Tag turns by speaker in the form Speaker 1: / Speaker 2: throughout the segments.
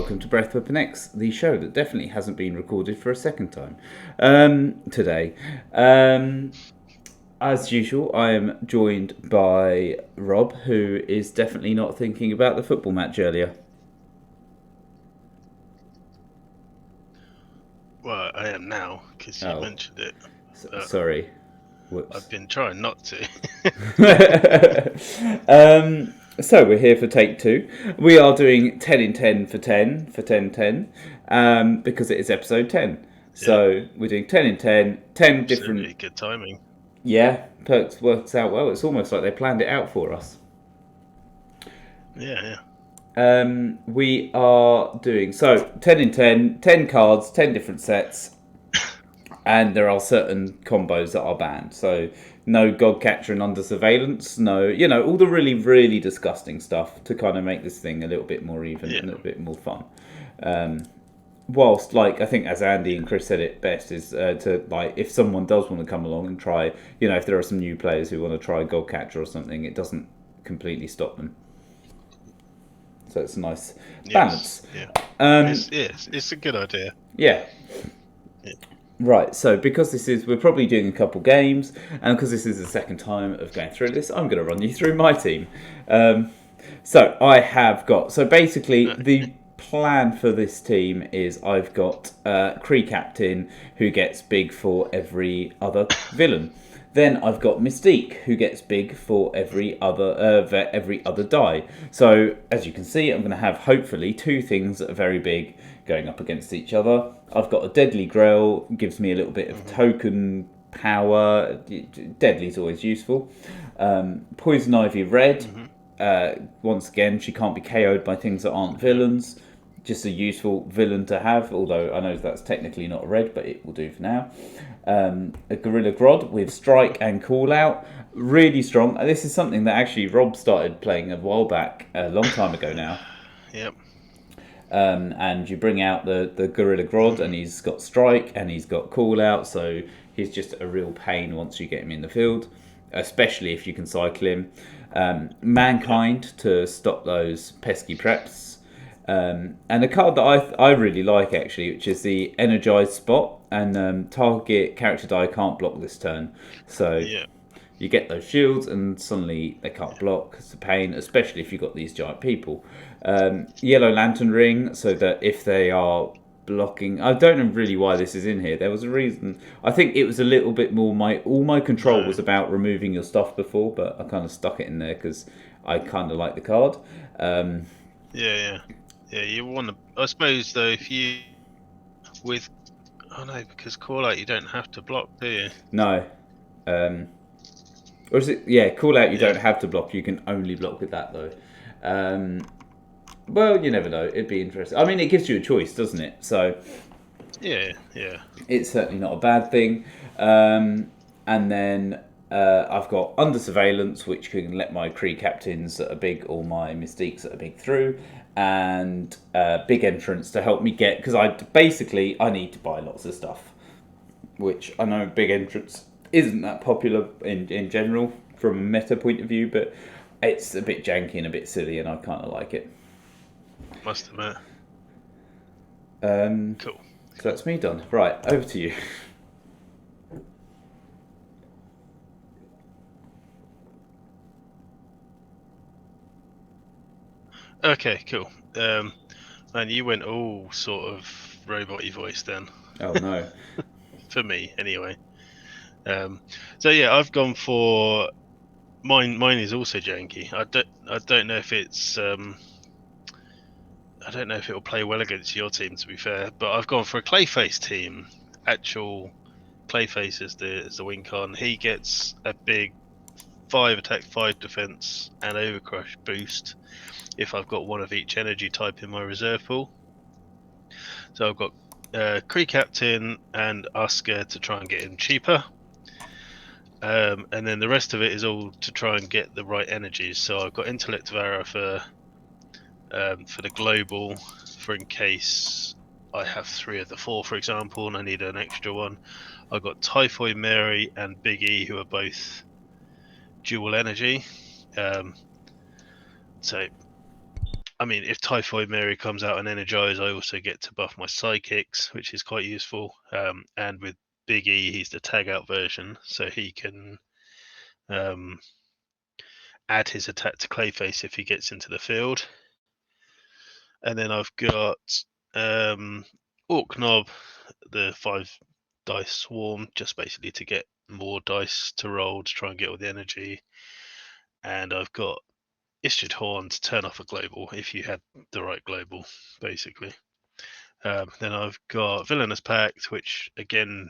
Speaker 1: welcome to Breath Weapon X, the show that definitely hasn't been recorded for a second time today. As usual, I am joined by Rob, who is definitely not thinking about the football match earlier.
Speaker 2: Well, I am now, because you mentioned it.
Speaker 1: Sorry. Whoops.
Speaker 2: I've been trying not to.
Speaker 1: So we're here for take 2. We are doing 10 in 10 for 10 for 10 because it is episode 10. So we're doing 10 in 10, 10 different...
Speaker 2: Good timing.
Speaker 1: Yeah, Perks works out well. It's almost like they planned it out for us.
Speaker 2: Yeah.
Speaker 1: We are doing 10 in 10, 10 cards, 10 different sets, and there are certain combos that are banned. So no Godcatcher and Under Surveillance, no, all the really, really disgusting stuff to kind of make this thing a little bit more even and a bit more fun. Whilst, I think as Andy and Chris said it best, is to, if someone does want to come along and try, if there are some new players who want to try Godcatcher or something, it doesn't completely stop them. So it's a nice balance.
Speaker 2: It's a good idea.
Speaker 1: Yeah. Right, so because we're probably doing a couple games, and because this is the second time of going through this, I'm going to run you through my team. So I have got, basically the plan for this team is I've got Kree Captain, who gets big for every other villain. Then I've got Mystique, who gets big for every other die. So as you can see, I'm going to have hopefully 2 things that are very big going up against each other. I've got a Deadly Grail, gives me a little bit of token power. Deadly's always useful. Poison Ivy Red. Once again, she can't be KO'd by things that aren't villains. Just a useful villain to have, although I know that's technically not a red, but it will do for now. A Gorilla Grodd with Strike and Call Out. Really strong. This is something that actually Rob started playing a while back, a long time ago now.
Speaker 2: Yep.
Speaker 1: And you bring out the Gorilla Grodd, and he's got Strike and he's got Call Out, so he's just a real pain once you get him in the field, especially if you can cycle him. Mankind to stop those pesky preps. And a card that I really like, actually, which is the Energized Spot, and target character die can't block this turn. So you get those shields and suddenly they can't block. It's a pain, especially if you've got these giant people. Yellow Lantern Ring, so that if they are blocking... I don't know really why this is in here. There was a reason. I think it was a little bit more... All my control was about removing your stuff before, but I kind of stuck it in there because I kind of like the card.
Speaker 2: Yeah, you want to... I suppose, though, if you... with... Oh, no, because Call Out, you don't have to block, do you?
Speaker 1: No. Or is it... Yeah, Call Out, you don't have to block. You can only block with that, though. Well, you never know. It'd be interesting. I mean, it gives you a choice, doesn't it? So...
Speaker 2: Yeah.
Speaker 1: It's certainly not a bad thing. And then... I've got Under Surveillance, which can let my Kree Captains that are big or my Mystiques that are big through, and Big Entrance to help me get... Because I need to buy lots of stuff, which I know Big Entrance isn't that popular in general from a meta point of view, but it's a bit janky and a bit silly, and I kind of like it.
Speaker 2: Must admit. Cool.
Speaker 1: So that's me done. Right, over to you.
Speaker 2: Okay, cool. And you went all sort of robot-y voice then.
Speaker 1: Oh no.
Speaker 2: For me, anyway. So yeah, I've gone for mine is also janky. I don't know if it's I don't know if it will play well against your team, to be fair, but I've gone for a Clayface team. Actual Clayface is the win con. He gets a big 5 attack, 5 defense, and Overcrush boost if I've got one of each energy type in my reserve pool. So I've got Kree Captain and Usker to try and get him cheaper. And then the rest of it is all to try and get the right energies. So I've got Intellect Vara for the global, for in case I have 3 of the 4, for example, and I need an extra one. I've got Typhoid Mary and Big E, who are both dual energy. So I mean, if Typhoid Mary comes out and Energize, I also get to buff my Psychics, which is quite useful. And with Big E, he's the tag out version, so he can add his attack to Clayface if he gets into the field. And then I've got Orc Knob, the 5 dice swarm, just basically to get more dice to roll to try and get all the energy. And I've got Istrid Horn to turn off a global if you had the right global, basically. Then I've got Villainous Pact, which again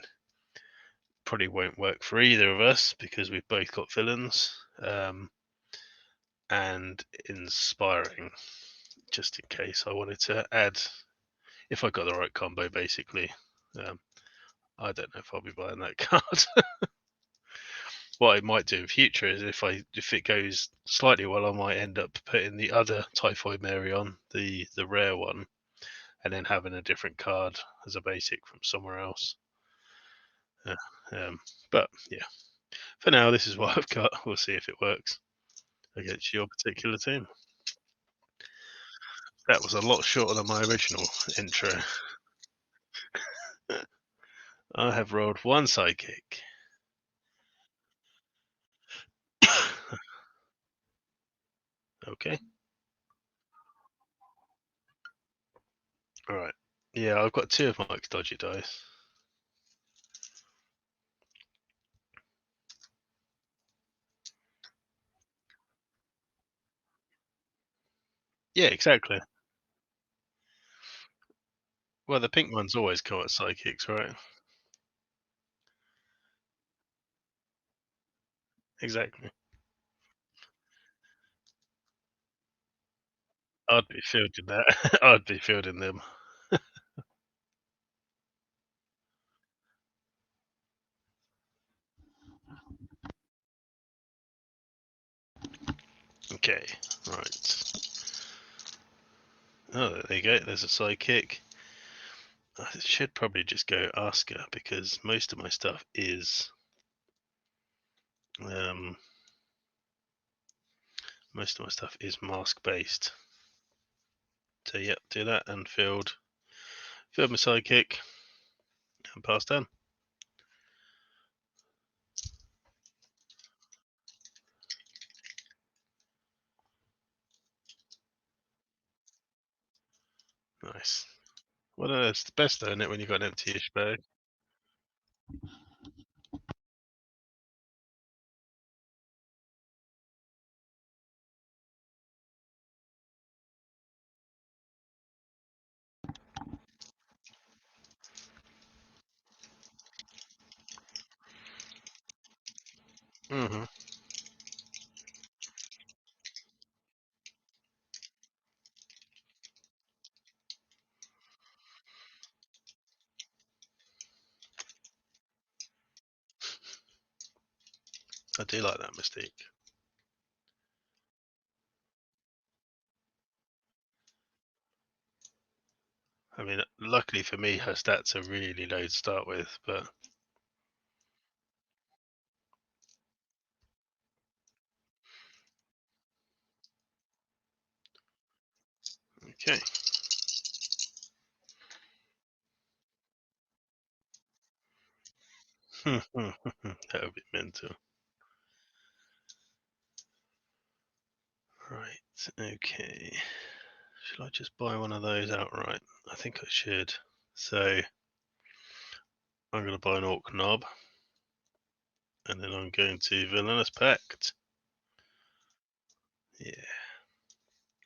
Speaker 2: probably won't work for either of us because we've both got villains. And Inspiring, just in case I wanted to add, if I got the right combo, basically. I don't know if I'll be buying that card. What I might do in future is if it goes slightly well, I might end up putting the other Typhoid Mary on, the rare one, and then having a different card as a basic from somewhere else. But yeah, for now, this is what I've got. We'll see if it works against your particular team. That was a lot shorter than my original intro. I have rolled 1 psychic. Okay. All right. Yeah, I've got 2 of Mike's dodgy dice. Yeah, exactly. Well, the pink ones always come at psychics, right? Exactly. I'd be fielding that. I'd be fielding them. Okay, right. Oh, there you go. There's a psychic. I should probably just go Asker because most of my stuff is mask based. So yep, do that and field my psychic and pass down. Nice. Well, it's the best, though, isn't it, when you've got an empty-ish bag? Mm-hmm. I do like that Mystique. I mean, luckily for me, her stats are really low to start with, but okay. That would be mental. Right, okay. Should I just buy one of those outright? I think I should. So I'm going to buy an Orc Knob, and then I'm going to Villainous Pact. Yeah.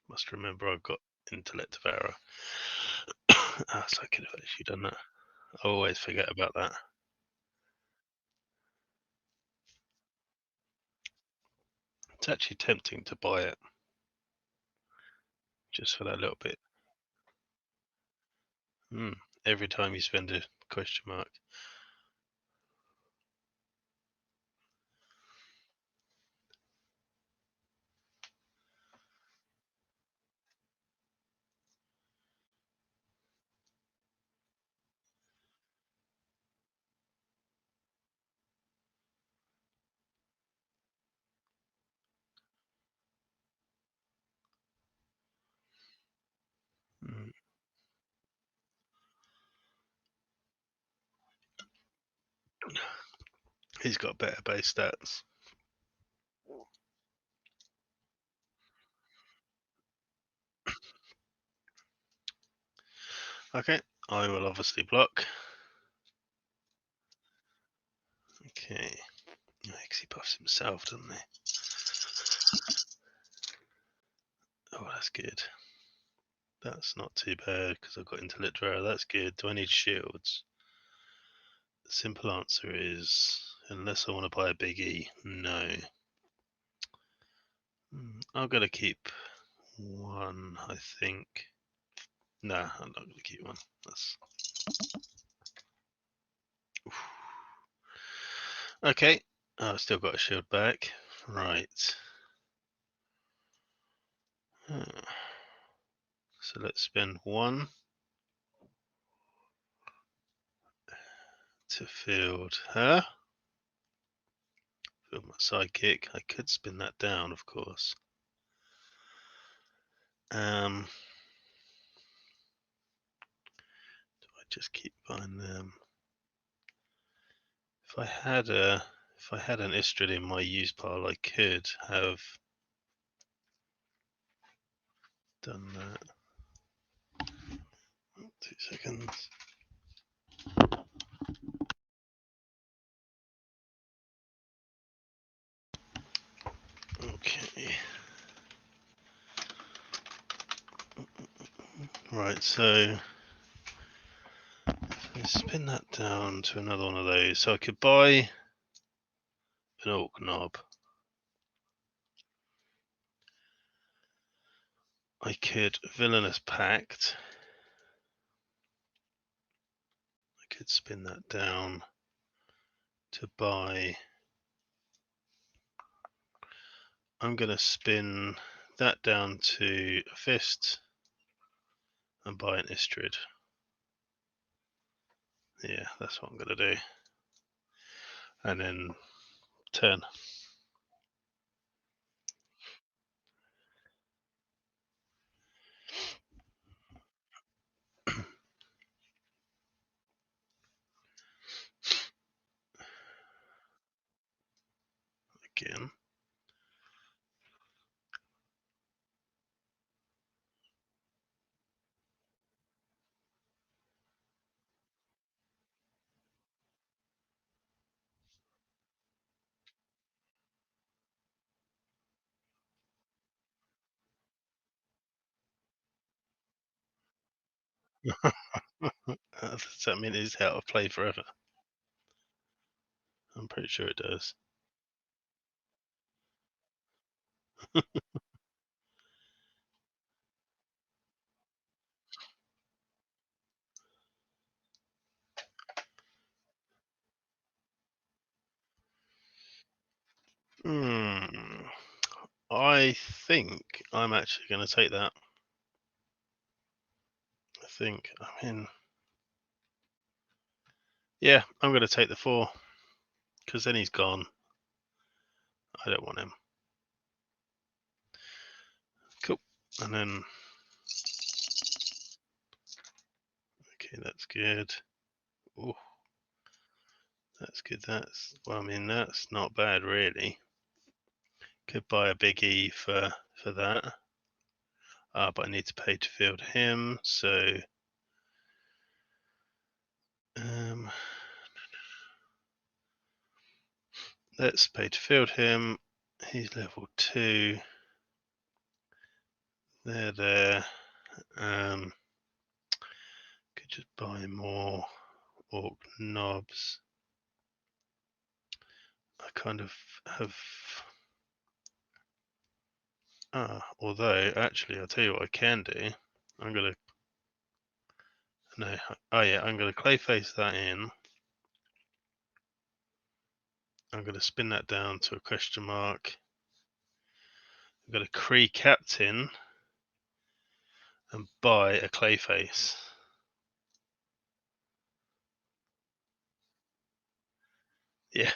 Speaker 2: Must remember I've got Intellect Devourer. So I could have actually done that. I always forget about that. It's actually tempting to buy it. Just for that little bit. Every time you spend a question mark. He's got better base stats. Okay, I will obviously block. Okay, because he buffs himself, doesn't he? Oh, that's good. That's not too bad because I've got Intellect Rare. That's good. Do I need shields? The simple answer is, unless I want to buy a big E, no. I'm going to keep one, I think. Nah, I'm not going to keep one. That's... Okay, I've still got a shield back. Right. So let's spend one to field her. Field my sidekick. I could spin that down, of course. Do I just keep buying them? If I had an Istrid in my use pile, I could have done that. 2 seconds. Okay. Right, so spin that down to another one of those. So I could buy an Orc Knob. I could Villainous Pact. I could spin that down to buy. I'm going to spin that down to a Fist and buy an Istrid. Yeah, that's what I'm going to do. And then turn. Again. Does that mean it's out of play forever? I'm pretty sure it does. I think I'm actually going to take that. Yeah, I'm going to take the 4 because then he's gone. I don't want him. Cool. And then, okay, that's good. Oh, that's good. That's not bad really. Could buy a big E for that. But I need to pay to field him, so let's pay to field him. He's level 2. There. Could just buy more Orc Knobs. I kind of have. Although actually, I'll tell you what I can do. I'm gonna. No. Oh yeah, I'm gonna Clayface that in. I'm gonna spin that down to a question mark. I'm gonna Kree Captain and buy a Clayface. Yeah.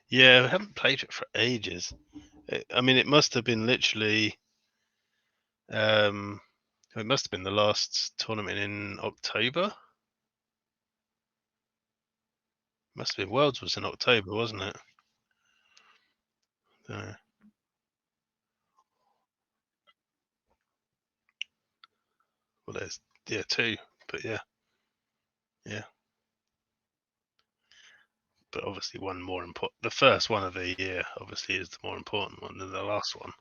Speaker 2: Yeah, I haven't played it for ages. I mean, it must have been literally It must have been the last tournament in October. Must have been Worlds was in October, wasn't it? Well, there's 2, but yeah. But obviously, one more important. The first one of the year, obviously, is the more important one than the last one.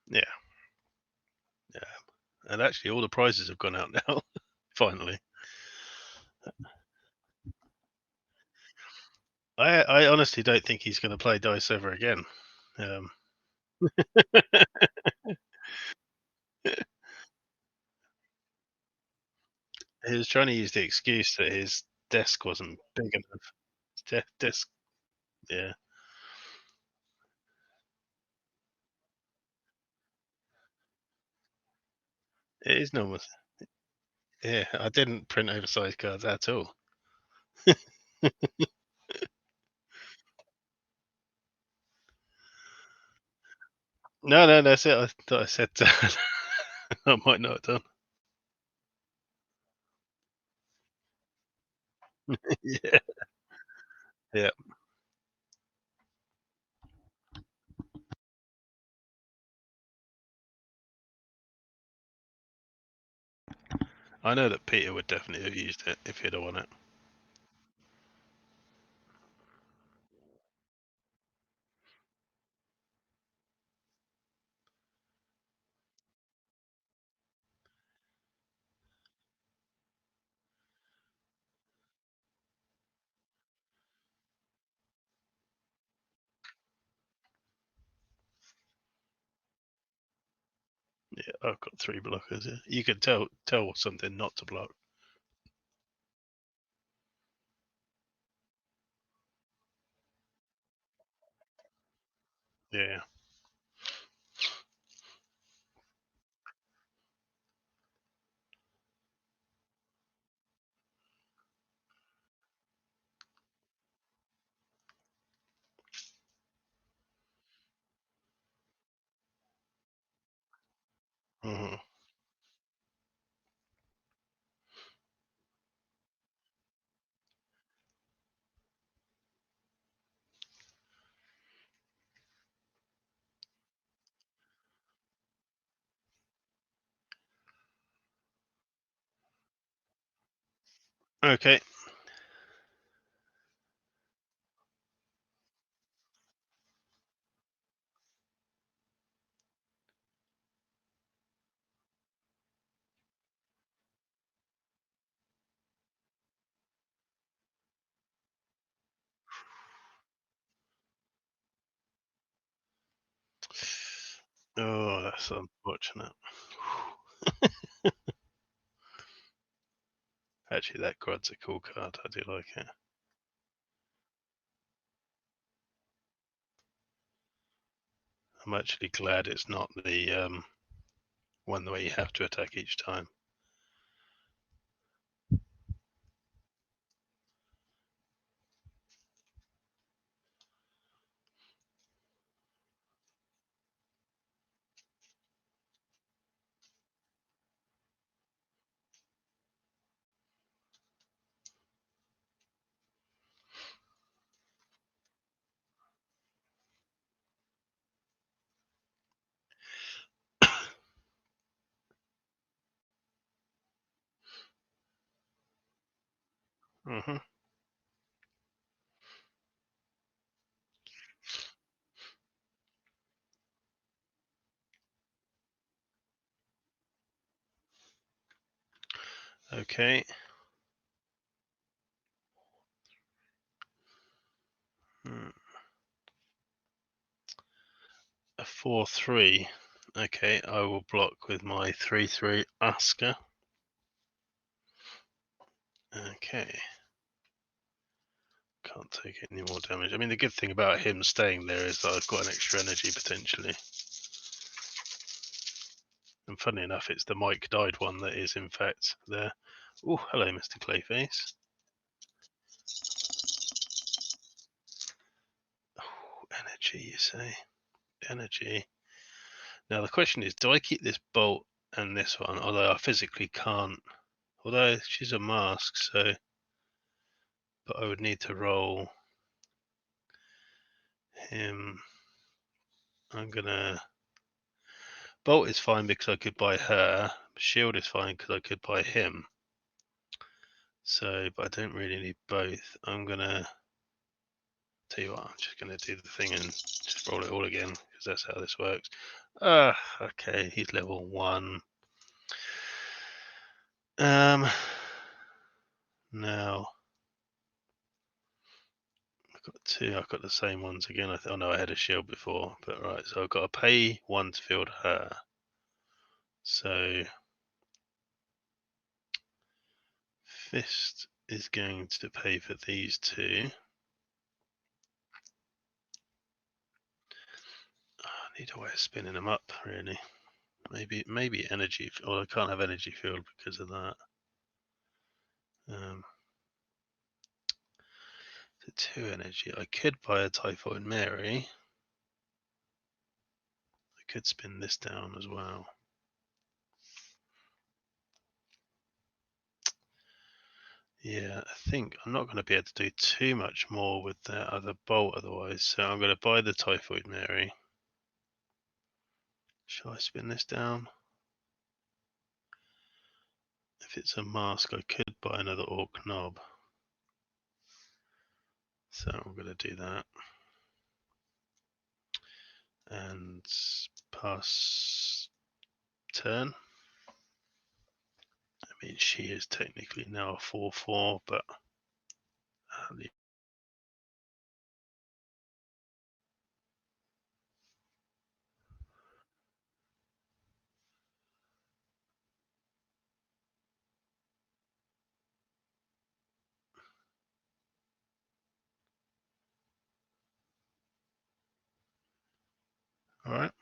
Speaker 2: Yeah. And actually, all the prizes have gone out now. Finally. I honestly don't think he's going to play dice ever again. He was trying to use the excuse that his desk wasn't big enough. Desk, yeah. It is normal. Yeah, I didn't print oversized cards at all. No, that's it. I thought I said I might not have done. Yeah. Yeah. I know that Peter would definitely have used it if he'd have won it. Yeah, I've got 3 blockers. Yeah. You could tell something not to block. Yeah. Hmm. Okay. Oh, that's unfortunate. Actually, that card's a cool card. I do like it. I'm actually glad it's not the one where you have to attack each time. Hmm. Okay. A 4/3. Okay, I will block with my 3/3 Asker. Okay. Can't take any more damage. I mean, the good thing about him staying there is that I've got an extra energy potentially. And funny enough, it's the Mike died one that is in fact there. Oh, hello, Mr. Clayface. Oh, energy, you say? Energy. Now the question is, do I keep this bolt and this one, although I physically can't. Although she's a mask, so. But I would need to roll him. I'm gonna. Bolt is fine because I could buy her. Shield is fine because I could buy him. So, but I don't really need both. I'm gonna. Tell you what, I'm just gonna do the thing and just roll it all again because that's how this works. Okay, he's level 1. Now I've got 2. I've got the same ones again. Oh no, I had a shield before, but right. So I've got to pay 1 to field her. So Fist is going to pay for these 2. I need a way of spinning them up, really. Maybe energy. Well, I can't have energy field because of that. So 2 energy. I could buy a Typhoid Mary. I could spin this down as well. Yeah, I think I'm not going to be able to do too much more with that other bolt otherwise. So I'm going to buy the Typhoid Mary. Shall I spin this down? If it's a mask, I could buy another Orc Knob. So I'm going to do that. And pass turn. I mean, she is technically now a 4/4, but all right.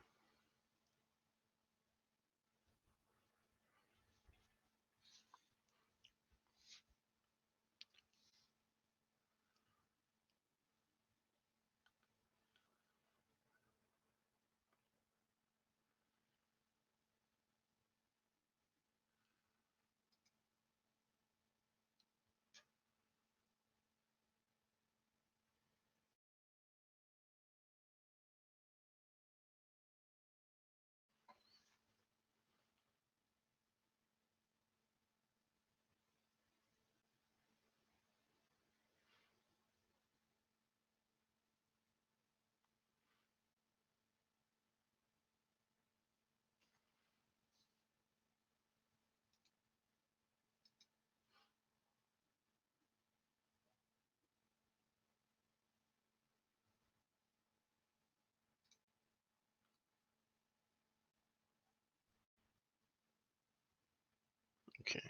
Speaker 2: Okay.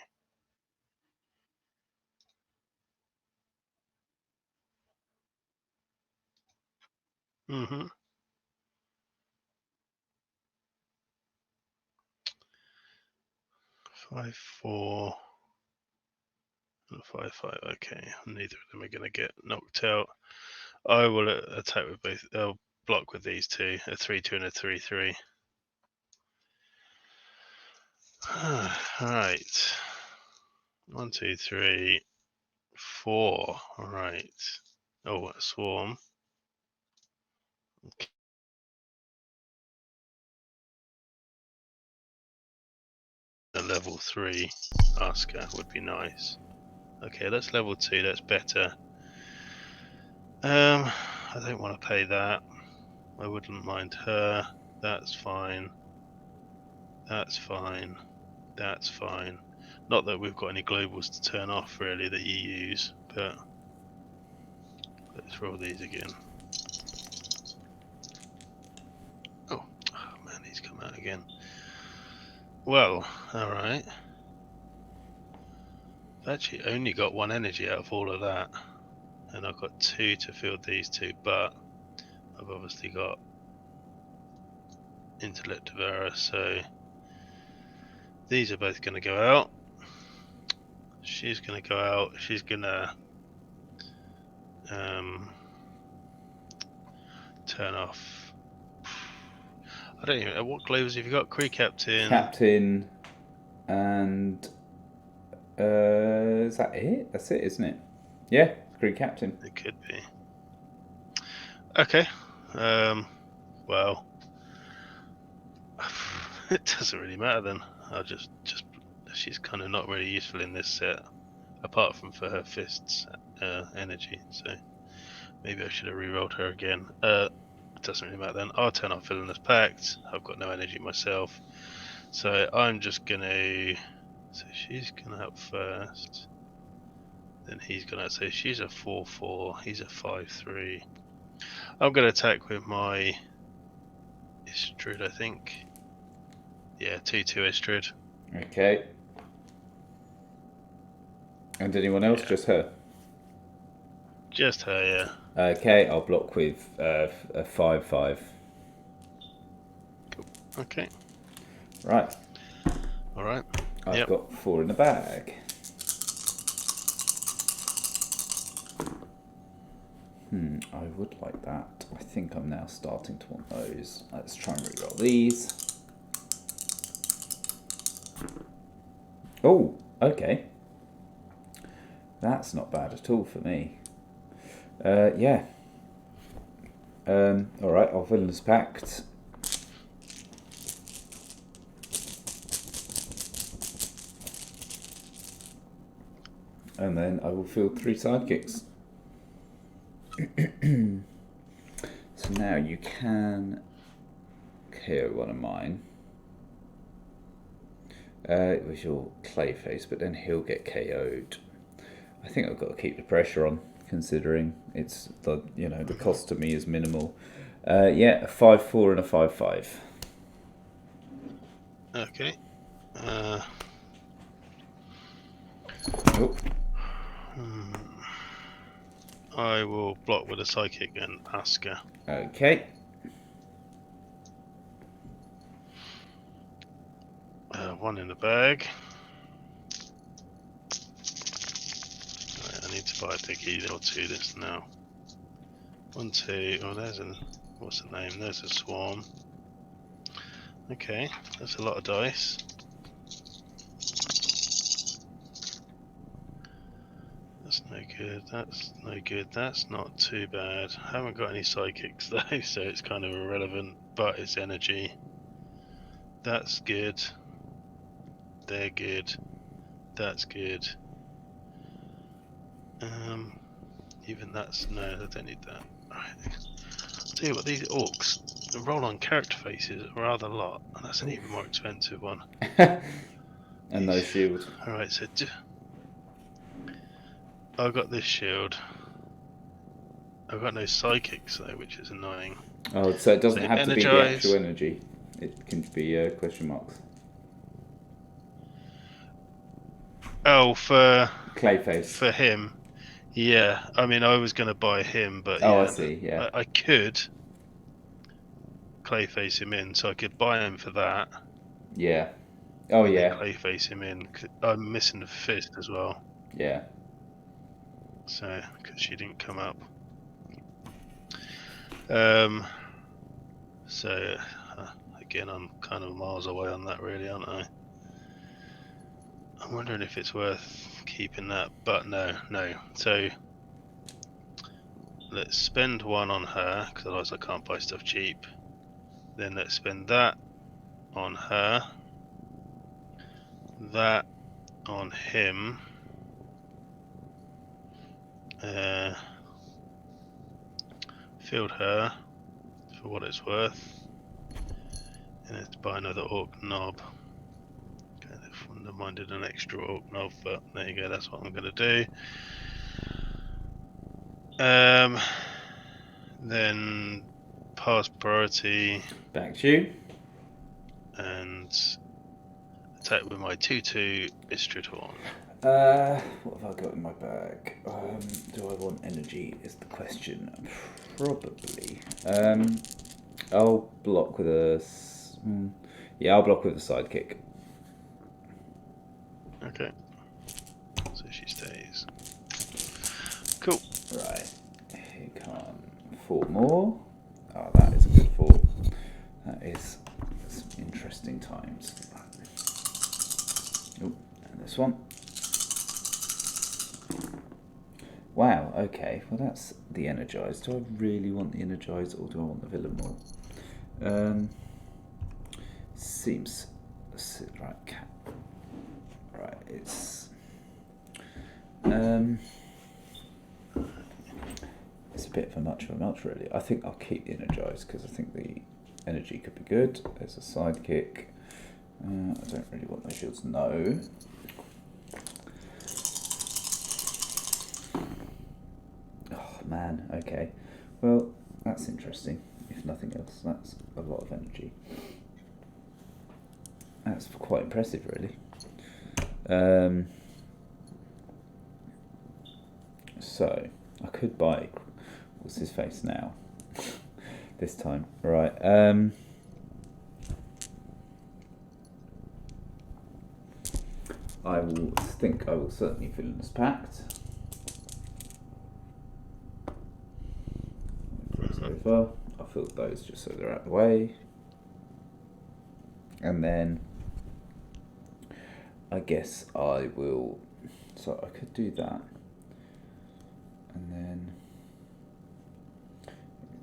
Speaker 2: Mm-hmm. 5/4. 5/5. Okay, neither of them are going to get knocked out. I will attack with both. I'll block with these 2. A 3/2 and a 3/3. All right. 1, 2, 3, 4. All right. Oh, a swarm. Okay. A level 3 Asker would be nice. Okay, that's level 2. That's better. I don't want to pay that. I wouldn't mind her. That's fine. That's fine. That's fine. Not that we've got any globals to turn off really that you use, but let's roll these again. Oh man, he's come out again. Well, alright. I've actually only got 1 energy out of all of that. And I've got 2 to field these 2, but I've obviously got Intellect of Error, so these are both going to go out. She's going to go out. She's going to turn off. I don't even know what globes have you got. Crew captain.
Speaker 1: Captain, and is that it? That's it, isn't it? Yeah, crew captain.
Speaker 2: It could be. Okay. Well, it doesn't really matter then. I'll just she's kind of not really useful in this set, apart from for her fists energy. So maybe I should have re-rolled her again. It doesn't really matter then. I'll turn off Villainous Pact. I've got no energy myself, so I'm just gonna. So she's gonna up first. Then he's gonna. So she's a 4/4. He's a 5/3. I'm gonna attack with my Istrid, I think. Yeah, 2/2 Istrid.
Speaker 1: Okay. And anyone else?
Speaker 2: Yeah.
Speaker 1: Just her.
Speaker 2: Just her, yeah.
Speaker 1: Okay, I'll block with a 5/5.
Speaker 2: Cool. Okay.
Speaker 1: Right.
Speaker 2: All right.
Speaker 1: I've got 4 in the bag. I would like that. I think I'm now starting to want those. Let's try and reroll these. Oh, okay. That's not bad at all for me. Yeah. Alright, I'll Villainous Pact. And then I will field 3 sidekicks. So now you can KO one of mine. It was your Clayface, but then he'll get KO'd. I think I've got to keep the pressure on, considering it's the the cost to me is minimal. Yeah, a 5/4 and a 5/5.
Speaker 2: Okay.
Speaker 1: Oh.
Speaker 2: I will block with a psychic and Asker.
Speaker 1: Okay.
Speaker 2: One in the bag. Right, I need to buy a big either or 2 this now. 1, 2. Oh, there's a. What's the name? There's a swarm. Okay, that's a lot of dice. That's no good. That's no good. That's not too bad. I haven't got any psychics though, so it's kind of irrelevant. But it's energy. That's good. They're good. That's good. Even that's no. I don't need that. Right. Tell you what, these orcs, the roll on character faces are rather a lot, and that's an even more expensive one.
Speaker 1: And no shield.
Speaker 2: Alright, so I've got this shield. I've got no psychics though, which is annoying.
Speaker 1: Oh, so it doesn't have to be the
Speaker 2: energize.
Speaker 1: actual energy. It can be question marks.
Speaker 2: Oh, for
Speaker 1: Clayface.
Speaker 2: For him, yeah. I mean, I was going to buy him, but
Speaker 1: Oh,
Speaker 2: yeah,
Speaker 1: I see. Yeah.
Speaker 2: I could Clayface him in, so I could buy him for that.
Speaker 1: Yeah. Oh,
Speaker 2: and
Speaker 1: yeah.
Speaker 2: Clayface him in. I'm missing the fist as well.
Speaker 1: Yeah.
Speaker 2: So, because she didn't come up. So, again, I'm kind of miles away on that, really, aren't I? I'm wondering if it's worth keeping that, but no. So, let's spend 1 on her, because otherwise I can't buy stuff cheap. Then let's spend that on her. That on him. Field her for what it's worth. And let's buy another orc knob. Okay, I wouldn't have minded an extra orc knob, but there you go, that's what I'm going to do. Then pass priority.
Speaker 1: Back to you.
Speaker 2: And attack with my 2/2 Istrid Horn.
Speaker 1: What have I got in my bag? Do I want energy is the question. Probably. I'll block with a... Yeah, I'll block with a sidekick.
Speaker 2: Okay. So she stays. Cool.
Speaker 1: Right. Here come 4 more. Oh, that is a good 4. That is this one. Wow, okay. Well, that's the Energize. Do I really want the Energize or do I want the Villain more? Seems... Right, right, it's... it's a bit of a much really. I think I'll keep the Energize because I think the energy could be good. There's a sidekick. I don't really want those shields. No. Oh man. Okay. Well, that's interesting. If nothing else, that's a lot of energy. That's quite impressive, really. So I could buy what's his face now. This time, right? I will certainly fill in this pact. Over. I'll fill those just so they're out of the way, and then I guess I will. So I could do that, and then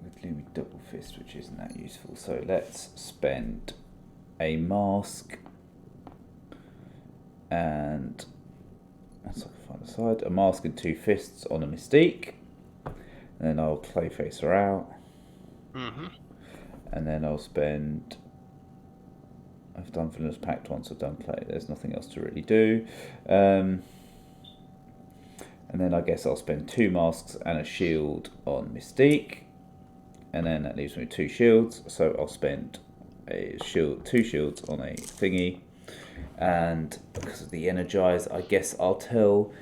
Speaker 1: with Lumi Double Fist, which isn't that useful. So let's spend a mask. And let's find a side. A mask and 2 fists on a Mystique. And then I'll Clayface her out.
Speaker 2: Mm-hmm.
Speaker 1: And then I'll spend... I've done Villainous Pact once, I've done Clay. There's nothing else to really do. And then I guess I'll spend 2 masks and a shield on Mystique. And then that leaves me with 2 shields. So I'll spend a shield, 2 shields on a thingy. And because of the Energize, I guess I'll tell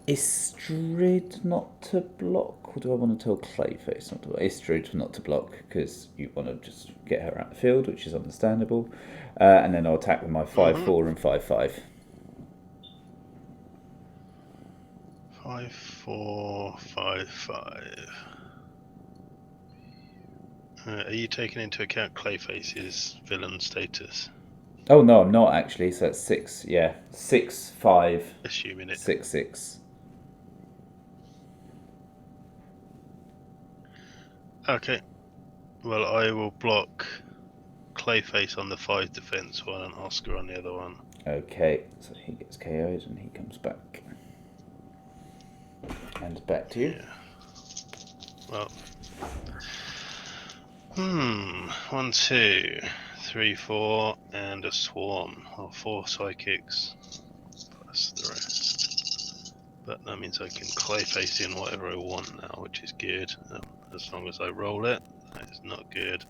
Speaker 1: Istrid not to block. Or do I want to tell Clayface not to block? Istrid not to block because you want to just get her out of the field, which is understandable. And then I'll attack with my 5-4 and 5-5.
Speaker 2: 5-4, 5-5. Are you taking into account Clayface's villain status?
Speaker 1: Oh no, I'm not actually. So it's 6. Yeah, 6-5.
Speaker 2: Assuming it.
Speaker 1: 6-6.
Speaker 2: Okay. Well, I will block Clayface on the 5 defense one and Oscar on the other one.
Speaker 1: Okay, so he gets KO'd and he comes back. And back to you.
Speaker 2: Yeah. Well. 1, 2, 3, 4, and a swarm. Or 4 psychics. Plus the rest. But that means I can Clayface in whatever I want now, which is good. As long as I roll it. That is not good.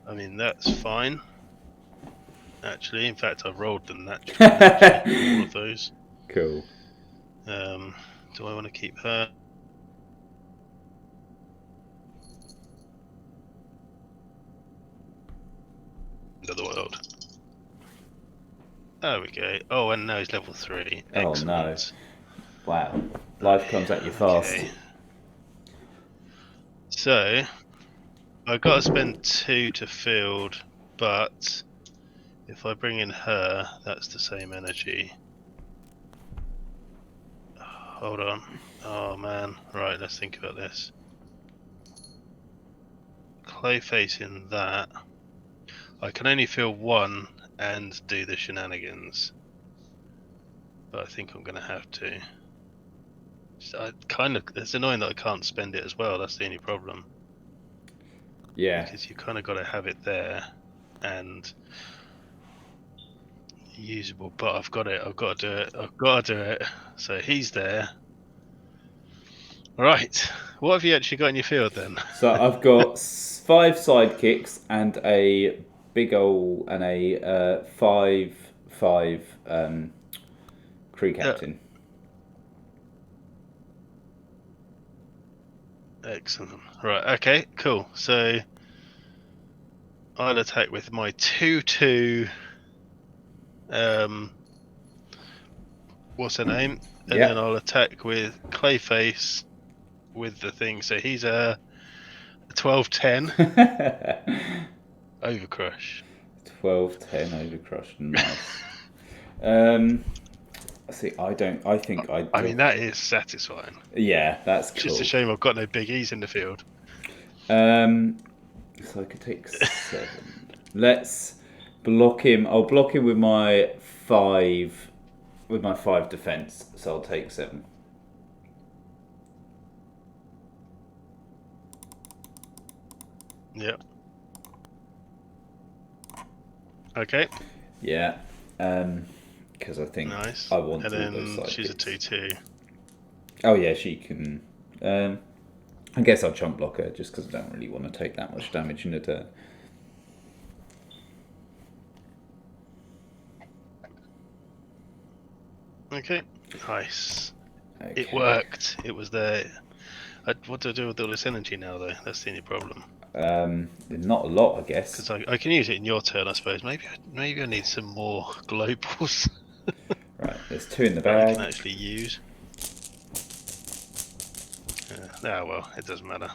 Speaker 2: I mean, that's fine. Actually, in fact, I rolled them naturally, all of those.
Speaker 1: Cool.
Speaker 2: Do I want to keep her? End of the world. There we go. Oh, and now he's level 3. Excellent.
Speaker 1: Oh no. Wow. Life comes at you fast.
Speaker 2: Okay. So, I've got to spend 2 to field, but if I bring in her, that's the same energy. Hold on. Oh man. Right, let's think about this. Clayface in that. I can only field 1 and do the shenanigans. But I think I'm going to have to. It's annoying that I can't spend it as well, that's the only problem.
Speaker 1: Yeah.
Speaker 2: Because you kind of got to have it there and usable, but I've got to do it. So he's there. Right, what have you actually got in your field then?
Speaker 1: So I've got 5 sidekicks and a big ol' and a 5-5 crew captain.
Speaker 2: Excellent. Right, okay, cool. So I'll attack with my 2-2 what's her name? And then I'll attack with Clayface with the thing. So he's a 12-10 Overcrush.
Speaker 1: 12-10 Overcrush. Nice. See, I don't. I think I.
Speaker 2: I mean, that is satisfying.
Speaker 1: Yeah, that's
Speaker 2: It's
Speaker 1: cool.
Speaker 2: just a shame I've got no Big E's in the field.
Speaker 1: So I could take 7. Let's block him. I'll block him with my 5. With my 5 defense. So I'll take 7.
Speaker 2: Yep. Okay.
Speaker 1: Yeah. Because I think
Speaker 2: Nice.
Speaker 1: I want
Speaker 2: and
Speaker 1: all
Speaker 2: then
Speaker 1: those sidekicks.
Speaker 2: she's a 2/2.
Speaker 1: Oh yeah, she can. I guess I'll chump block her just because I don't really want to take that much damage in a turn.
Speaker 2: Okay. Nice.
Speaker 1: Okay.
Speaker 2: It worked. It was there. What do I do with all this energy now, though? That's the only problem.
Speaker 1: Not a lot, I guess.
Speaker 2: Because I can use it in your turn, I suppose. Maybe I need some more globals.
Speaker 1: Right, there's 2 in the
Speaker 2: that I
Speaker 1: bag.
Speaker 2: can actually use. Yeah, well, it doesn't matter.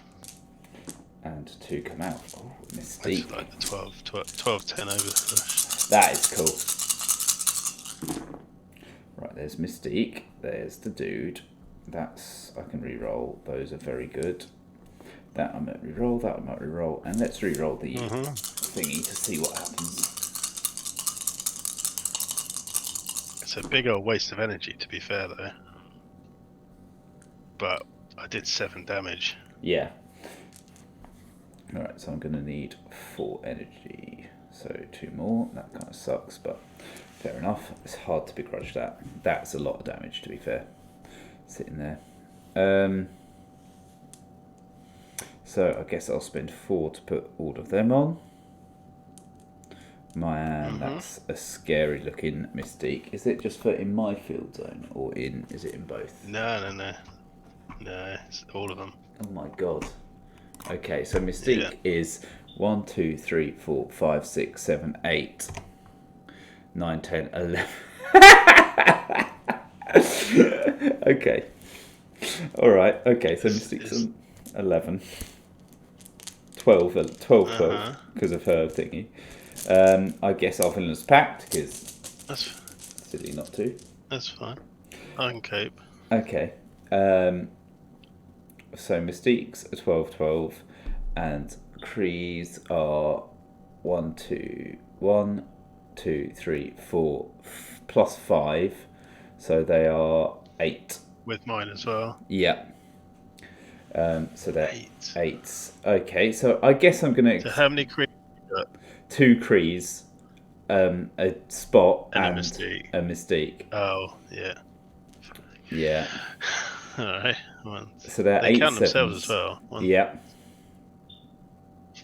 Speaker 1: And 2 come out. Oh,
Speaker 2: I just
Speaker 1: Mystique.
Speaker 2: like the 12-10 over the flush.
Speaker 1: That is cool. Right, there's Mystique. There's the dude. That's... I can re-roll. Those are very good. That I might re-roll. That I might re-roll. And let's re-roll the thingy to see what happens.
Speaker 2: It's a big old waste of energy, to be fair, though. But I did 7 damage.
Speaker 1: Yeah. Alright, so I'm going to need 4 energy. So 2 more. That kind of sucks, but fair enough. It's hard to begrudge that. That's a lot of damage, to be fair. Sitting there. So I guess I'll spend 4 to put all of them on. Man, that's a scary looking Mystique. Is it just for in my field zone or is it in both?
Speaker 2: No. No, it's all of them.
Speaker 1: Oh my god. Okay, so Mystique is 1, 2, 3, 4, 5, 6, 7, 8, 9, 10, 11. Okay. Alright, okay, so Mystique's 11. 12 because of her thingy. I guess our villainous pact because
Speaker 2: That's
Speaker 1: silly not to.
Speaker 2: That's fine. I can cope.
Speaker 1: Okay. So Mystiques are 12, and Krees are 1, 2, 3, 4 plus 5, so they are 8.
Speaker 2: With mine as well.
Speaker 1: Yeah. So they're 8s. Okay, so I guess I'm gonna.
Speaker 2: So how many Krees you got?
Speaker 1: 2 Krees, a Spot,
Speaker 2: And
Speaker 1: a Mystique.
Speaker 2: Oh, yeah.
Speaker 1: Yeah.
Speaker 2: Alright.
Speaker 1: So they're
Speaker 2: they
Speaker 1: 8
Speaker 2: count
Speaker 1: 7s.
Speaker 2: themselves as well.
Speaker 1: Yeah.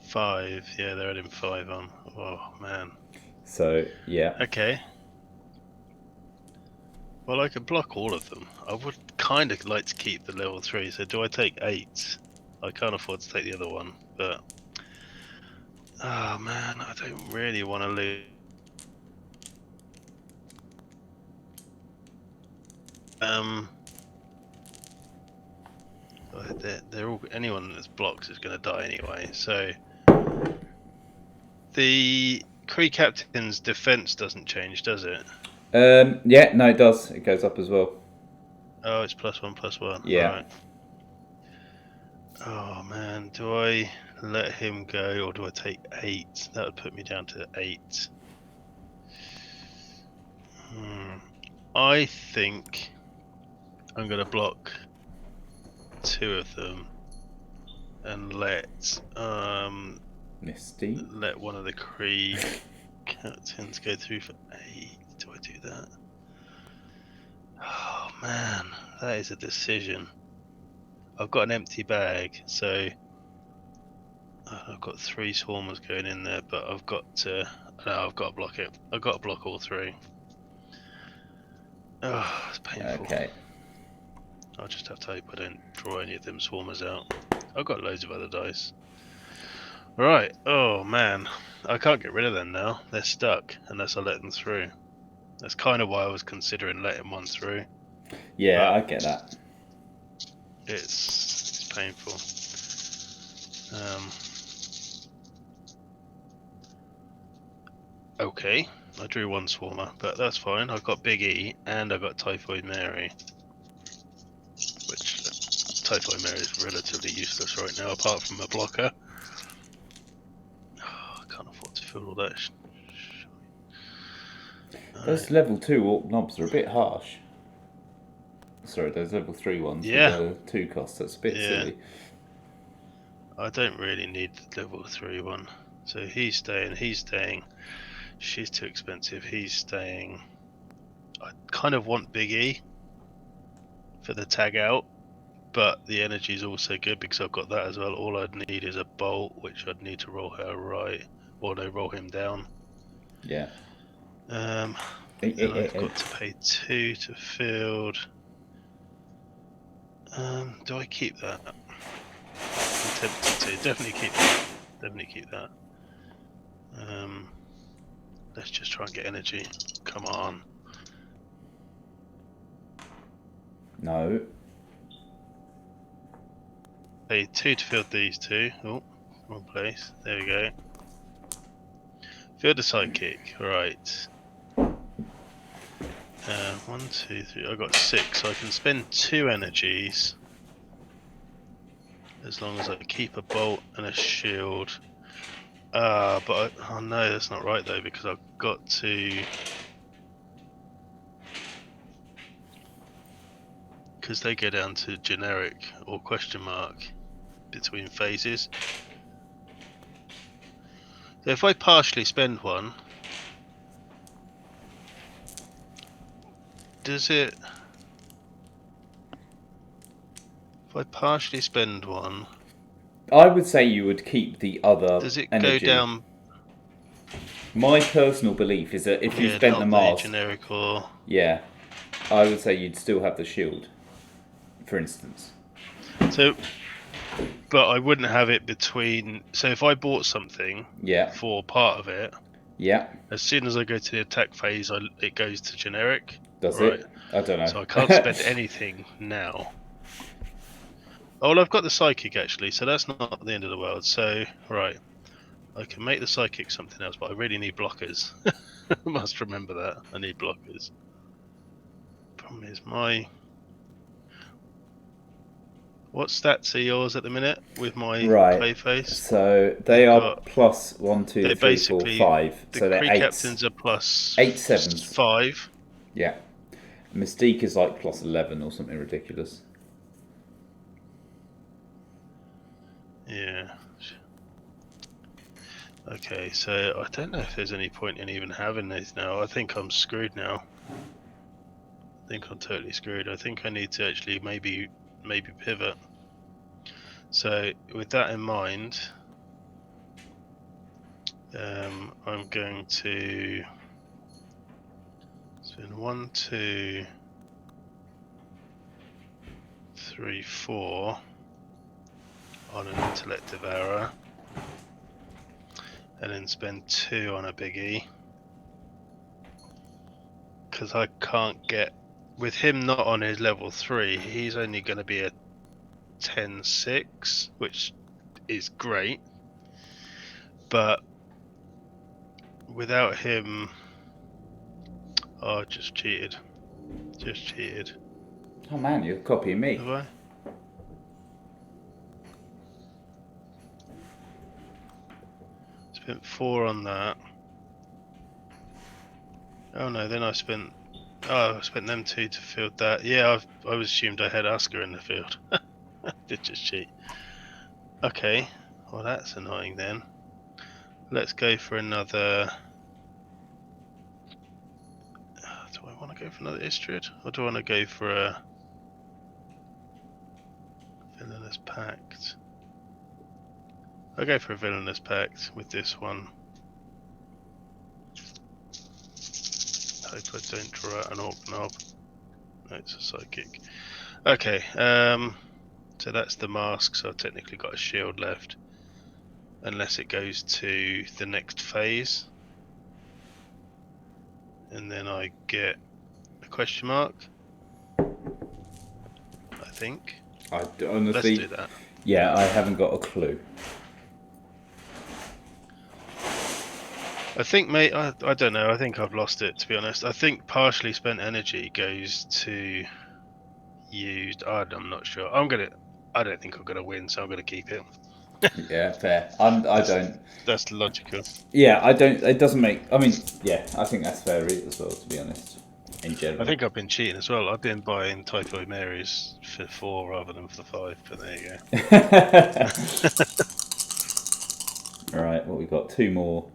Speaker 2: 5. Yeah, they're adding 5 on. Oh, man.
Speaker 1: So, yeah.
Speaker 2: Okay. Well, I could block all of them. I would kind of like to keep the level 3. So do I take 8? I can't afford to take the other one, but... Oh, man, I don't really want to lose. They're all, anyone that's blocked is going to die anyway. So the Kree captain's defense doesn't change, does it?
Speaker 1: Yeah, no, it does. It goes up as well.
Speaker 2: Oh, it's +1/+1.
Speaker 1: Yeah.
Speaker 2: Right. Oh man, do I let him go or do I take 8? That would put me down to 8. I think I'm going to block 2 of them and let
Speaker 1: Mystique.
Speaker 2: let one of the Kree captains go through for 8. Do I do that? Oh man, that is a decision. I've got an empty bag, so I've got 3 swarmers going in there, but I've got to block it. I've got to block all 3. Oh, it's painful.
Speaker 1: Okay.
Speaker 2: I'll just have to hope I don't draw any of them swarmers out. I've got loads of other dice. Right, oh man. I can't get rid of them now. They're stuck unless I let them through. That's kind of why I was considering letting one through.
Speaker 1: Yeah, I get that.
Speaker 2: It's painful. Okay. I drew one Swarmer, but that's fine. I've got Big E and I've got Typhoid Mary, which Typhoid Mary is relatively useless right now, apart from a blocker. Oh, I can't afford to fill all that.
Speaker 1: Those level 2 Orc knobs are a bit harsh. Sorry, those level 3 ones with the 2 costs, that's a bit silly.
Speaker 2: I don't really need the level 3 one. So he's staying. She's too expensive, he's staying. I kind of want Big E for the tag out, but the energy is also good because I've got that as well. All I'd need is a bolt, which I'd need to roll her right, or no, roll him down.
Speaker 1: Yeah.
Speaker 2: And I've got to pay 2 to field. Do I keep that? I'm tempted to. Definitely keep that. Let's just try and get energy. Come on.
Speaker 1: No.
Speaker 2: Pay 2 to field these two. Oh, wrong place. There we go. Field a sidekick. Right. 1, 2, 3. I've got 6, so I can spend 2 energies as long as I keep a bolt and a shield. But oh no, that's not right though, because I've got to. Because they go down to generic or question mark between phases. So if I partially spend one, does it? If I partially spend one,
Speaker 1: I would say you would keep the other
Speaker 2: does it
Speaker 1: energy.
Speaker 2: go down?
Speaker 1: My personal belief is that if you spent the mask,
Speaker 2: generic or
Speaker 1: yeah, I would say you'd still have the shield, for instance.
Speaker 2: So, but I wouldn't have it between. So if I bought something, for part of it, as soon as I go to the attack phase, it goes to generic.
Speaker 1: Does it? I don't know.
Speaker 2: So I can't spend anything now. Oh, well, I've got the psychic actually, so that's not the end of the world. So, right, I can make the psychic something else, but I really need blockers. I must remember that. I need blockers. Problem is what stats are yours at the minute with my Clayface?
Speaker 1: So they are plus 1, 2, 3, 4, 5. So they're 8.
Speaker 2: Captains are plus
Speaker 1: 8 7s.
Speaker 2: 5.
Speaker 1: Yeah. Mystique is like plus 11 or something ridiculous.
Speaker 2: Yeah. Okay, so I don't know if there's any point in even having these now. I think I'm screwed now. I think I'm totally screwed. I think I need to actually maybe pivot. So with that in mind, I'm going to spend 1, 2, 3, 4 on an Intellect Devourer, and then spend 2 on a Biggie, because I can't get, with him not on his level 3, he's only going to be a 10-6, which is great, but without him, oh, just cheated.
Speaker 1: Oh man, you're copying me.
Speaker 2: Have I? Spent 4 on that. Oh no, then I spent them 2 to field that. Yeah, I assumed I had Asuka in the field. Did just cheat. Okay, well that's annoying then. Let's go for another. Do I want to go for another Istrid, or do I want to go for a Villainous Pact? I'll go for a Villainous Pact with this one. Hope I don't draw out an Orc Knob. No, it's a Psychic. Okay, so that's the mask, so I've technically got a shield left. Unless it goes to the next phase. And then I get a question mark. I think.
Speaker 1: I honestly.
Speaker 2: Let's do that.
Speaker 1: Yeah, I haven't got a clue.
Speaker 2: I think, mate. I don't know. I think I've lost it, to be honest. I think partially spent energy goes to used. I'm not sure. I don't think I'm gonna win, so I'm gonna keep it.
Speaker 1: Yeah, fair. I don't.
Speaker 2: That's logical.
Speaker 1: Yeah, I don't. It doesn't make. I mean, yeah, I think that's fair as well. To be honest, in general.
Speaker 2: I think I've been cheating as well. I've been buying Typhoid Marys for 4 rather than for 5. But there you
Speaker 1: go. All right. Well, we've got 2 more.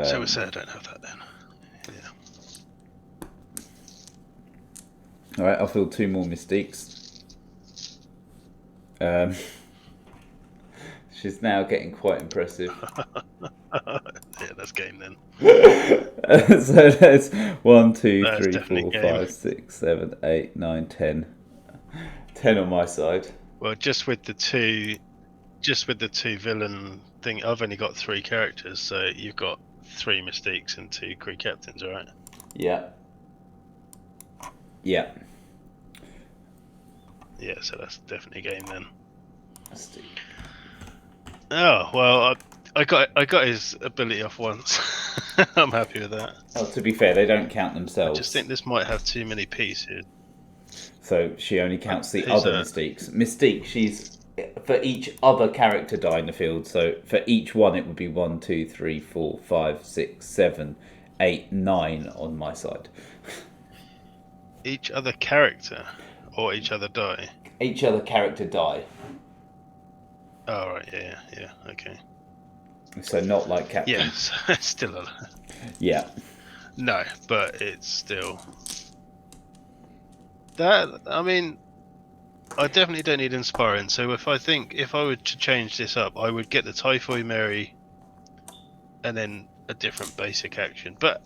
Speaker 2: So we say I don't have that then. Yeah.
Speaker 1: All right. I'll fill 2 more Mystiques. She's now getting quite impressive.
Speaker 2: Yeah, that's game then.
Speaker 1: So that's 1, 2, 3, 4, 5, 6, 7, 8, 9, 10. 10 on my side.
Speaker 2: Well, just with the two villain thing, I've only got 3 characters, so you've got 3 Mystiques and 2 Kree Captains, right?
Speaker 1: Yeah. Yeah.
Speaker 2: Yeah, so that's definitely game then.
Speaker 1: Mystique.
Speaker 2: Oh well, I got his ability off once. I'm happy with that.
Speaker 1: Oh, to be fair, they don't count themselves.
Speaker 2: I just think this might have too many pieces.
Speaker 1: So she only counts the other Mystiques. Mystique, she's for each other character die in the field. So for each one, it would be 1, 2, 3, 4, 5, 6, 7, 8, 9 on my side.
Speaker 2: Each other character, or each other die.
Speaker 1: Each other character die.
Speaker 2: Oh right, yeah, okay.
Speaker 1: So not like Captain.
Speaker 2: Yes, still a.
Speaker 1: Yeah.
Speaker 2: No, but it's still. That, I mean, I definitely don't need inspiring. So if I were to change this up, I would get the Typhoid Mary, and then a different basic action. But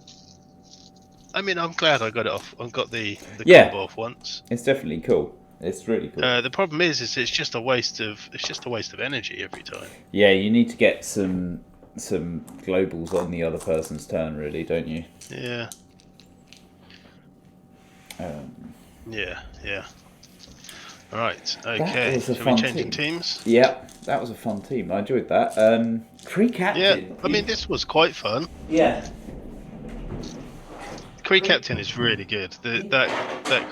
Speaker 2: I mean, I'm glad I got it off. I got the combo off once.
Speaker 1: It's definitely cool. It's really cool.
Speaker 2: The problem is it's just a waste of energy every time.
Speaker 1: Yeah, you need to get some globals on the other person's turn, really, don't you?
Speaker 2: Yeah. Yeah. All right. Okay. Shall we change teams?
Speaker 1: Yeah, that was a fun team. I enjoyed that. Kree Captain.
Speaker 2: Yeah, I mean this was quite fun.
Speaker 1: Yeah.
Speaker 2: Kree Captain is really good. That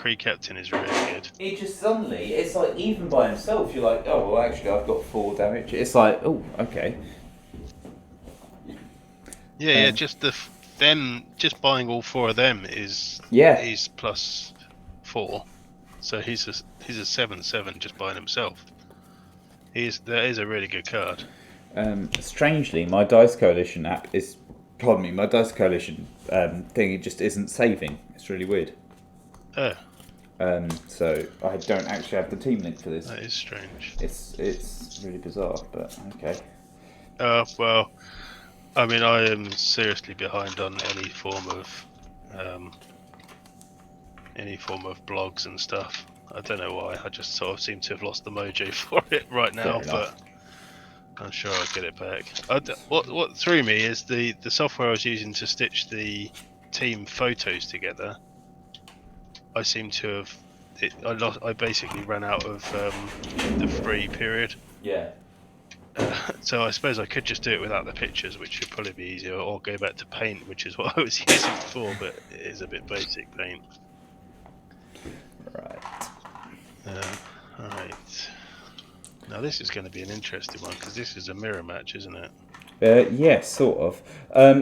Speaker 2: Kree Captain is really good.
Speaker 1: It just suddenly, it's like even by himself, you're like, oh well, actually I've got 4 damage. It's like, oh, okay.
Speaker 2: Yeah, just just buying all 4 of them is he's plus 4, so he's a 7/7 just buying himself. That is a really good card.
Speaker 1: Strangely, my Dice Coalition app is. Pardon me, my Dice Coalition thing, it just isn't saving. It's really weird.
Speaker 2: Oh.
Speaker 1: So I don't actually have the team link for this.
Speaker 2: That is strange.
Speaker 1: It's really bizarre, but okay.
Speaker 2: Well, I mean, I am seriously behind on any form of blogs and stuff. I don't know why. I just sort of seem to have lost the mojo for it right now, but I'm sure I'll get it back. What threw me is the software I was using to stitch the team photos together. I seem to have. I basically ran out of the free period.
Speaker 1: Yeah.
Speaker 2: So I suppose I could just do it without the pictures, which would probably be easier, or go back to Paint, which is what I was using before, but it is a bit basic Paint.
Speaker 1: Right.
Speaker 2: Alright. Now this is going to be an interesting one because this is a mirror match, isn't it?
Speaker 1: Yeah, sort of.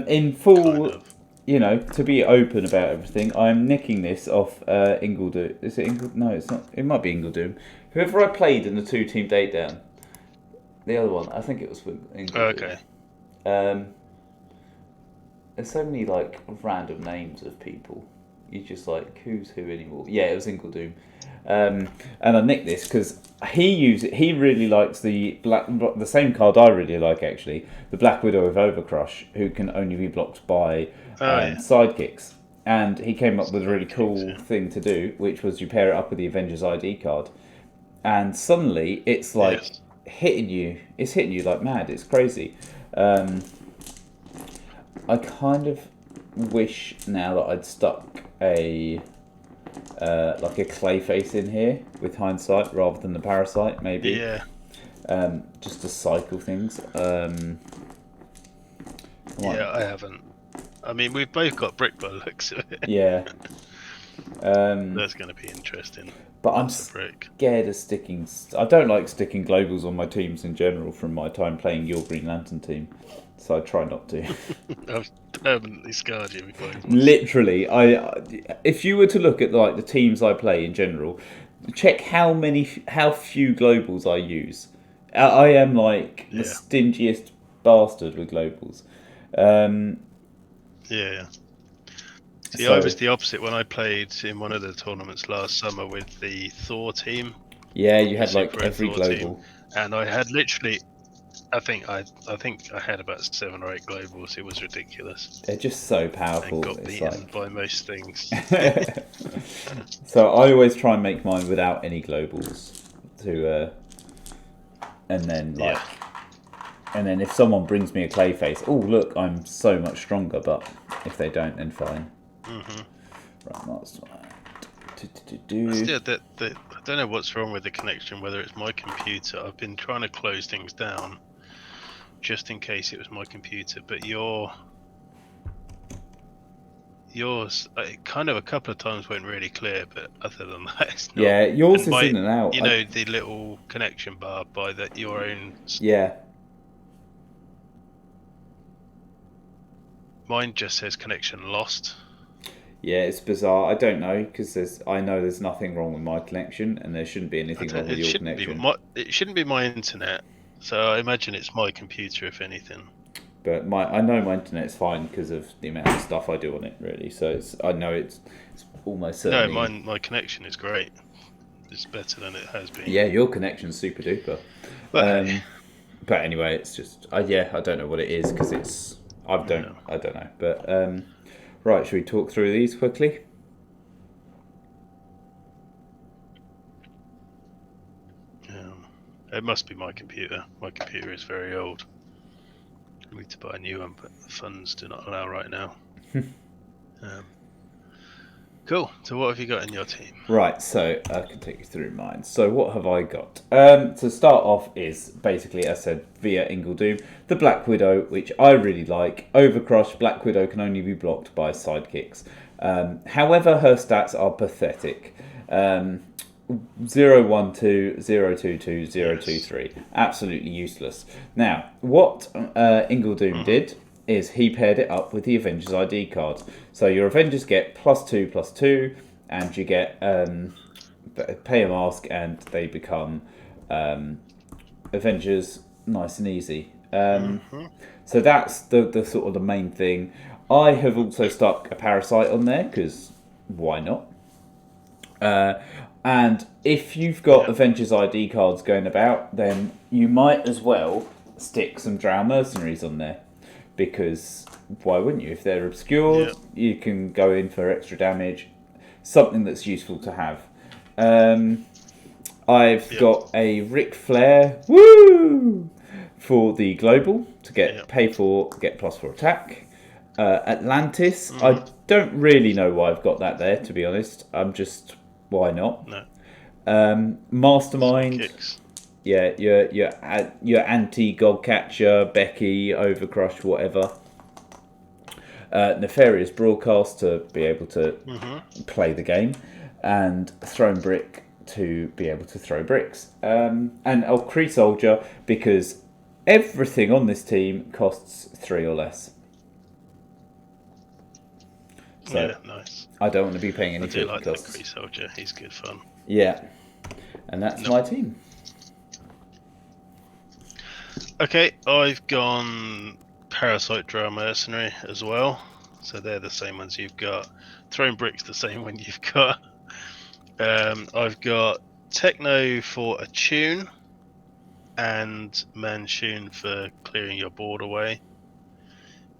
Speaker 1: In full,
Speaker 2: kind of.
Speaker 1: You know, to be open about everything, I'm nicking this off Ingledoom. Is it Ingledoom? No, it's not. It might be Ingledoom. Whoever I played in the 2-team date down. The other one, I think it was with Ingledoom.
Speaker 2: Okay.
Speaker 1: There's so many like random names of people. You're just like, who's who anymore? Yeah, it was Ingledoom. And I nicked this because he really likes the same card I really like actually, the Black Widow of Overcrush, who can only be blocked by sidekicks. And he came up with a really cool thing to do, which was you pair it up with the Avengers ID card, and suddenly it's like hitting you. It's hitting you like mad. It's crazy. I kind of wish now that I'd stuck a Clayface in here with hindsight rather than the Parasite, maybe.
Speaker 2: Yeah.
Speaker 1: Just to cycle things.
Speaker 2: Yeah, I haven't. I mean, we've both got brick by the looks of it.
Speaker 1: Yeah.
Speaker 2: That's going to be interesting.
Speaker 1: But I'm
Speaker 2: Lots of brick.
Speaker 1: scared of sticking. I don't like sticking globals on my teams in general from my time playing your Green Lantern team, so I try not to.
Speaker 2: I've permanently scarred you.
Speaker 1: Literally, if you were to look at like the teams I play in general, check how few globals I use. I am like the stingiest bastard with globals.
Speaker 2: Yeah. See, I was the opposite when I played in one of the tournaments last summer with the Thor team.
Speaker 1: Yeah, you had like every global,
Speaker 2: team, and I had literally. I think I had about 7 or 8 globals. It was ridiculous.
Speaker 1: They're just so powerful.
Speaker 2: And got beaten by most things.
Speaker 1: So I always try and make mine without any globals and then and then if someone brings me a Clayface, oh look, I'm so much stronger. But if they don't, then fine. Right, that's
Speaker 2: I don't know what's wrong with the connection. Whether it's my computer, I've been trying to close things down just in case it was my computer. But yours kind of a couple of times went really clear, but other than that, it's not.
Speaker 1: Yeah, yours is in and out.
Speaker 2: You know, the little connection bar by your own.
Speaker 1: Yeah.
Speaker 2: Mine just says connection lost.
Speaker 1: Yeah, it's bizarre. I don't know because I know there's nothing wrong with my connection, and there shouldn't be anything wrong with your connection.
Speaker 2: It shouldn't be my internet, so I imagine it's my computer, if anything.
Speaker 1: But I know my internet's fine because of the amount of stuff I do on it, really. So I know it's almost certainly.
Speaker 2: No, my connection is great. It's better than it has been.
Speaker 1: Yeah, your connection's super duper. But anyway, it's just I don't know what it is because it's I don't know. But right, should we talk through these quickly?
Speaker 2: It must be my computer. My computer is very old. I need to buy a new one, but the funds do not allow right now. Cool. So what have you got in your team?
Speaker 1: Right, so I can take you through mine. So what have I got? To start off is basically, as I said, via Ingledoom, the Black Widow, which I really like. Overcrush, Black Widow can only be blocked by sidekicks. However, her stats are pathetic. 012, 022, 023. Absolutely useless. Now, what Ingledoom did is he paired it up with the Avengers ID card. So your Avengers get +2/+2, and you get pay a mask, and they become Avengers nice and easy. So that's the sort of the main thing. I have also stuck a Parasite on there because why not? And if you've got Avengers ID cards going about, then you might as well stick some Drow Mercenaries on there. Because why wouldn't you? If they're obscured, you can go in for extra damage. Something that's useful to have. I've got a Ric Flair, for the global to get pay for, get +4 attack. Atlantis, I don't really know why I've got that there, to be honest. I'm just, why not?
Speaker 2: No.
Speaker 1: Mastermind. Yeah, your anti-Godcatcher, Becky, Overcrush, whatever. Nefarious Broadcast to be able to play the game. And Thrown Brick to be able to throw bricks. And Kree Soldier because everything on this team costs 3 or less. So
Speaker 2: nice.
Speaker 1: I don't want to be paying any
Speaker 2: costs. I do like that
Speaker 1: costs.
Speaker 2: Kree Soldier. He's good fun.
Speaker 1: Yeah. And that's my team.
Speaker 2: Okay, I've gone Parasite Drow Mercenary as well. So they're the same ones you've got. Throwing Bricks, the same one you've got. I've got Techno for Attune and Manchun for clearing your board away.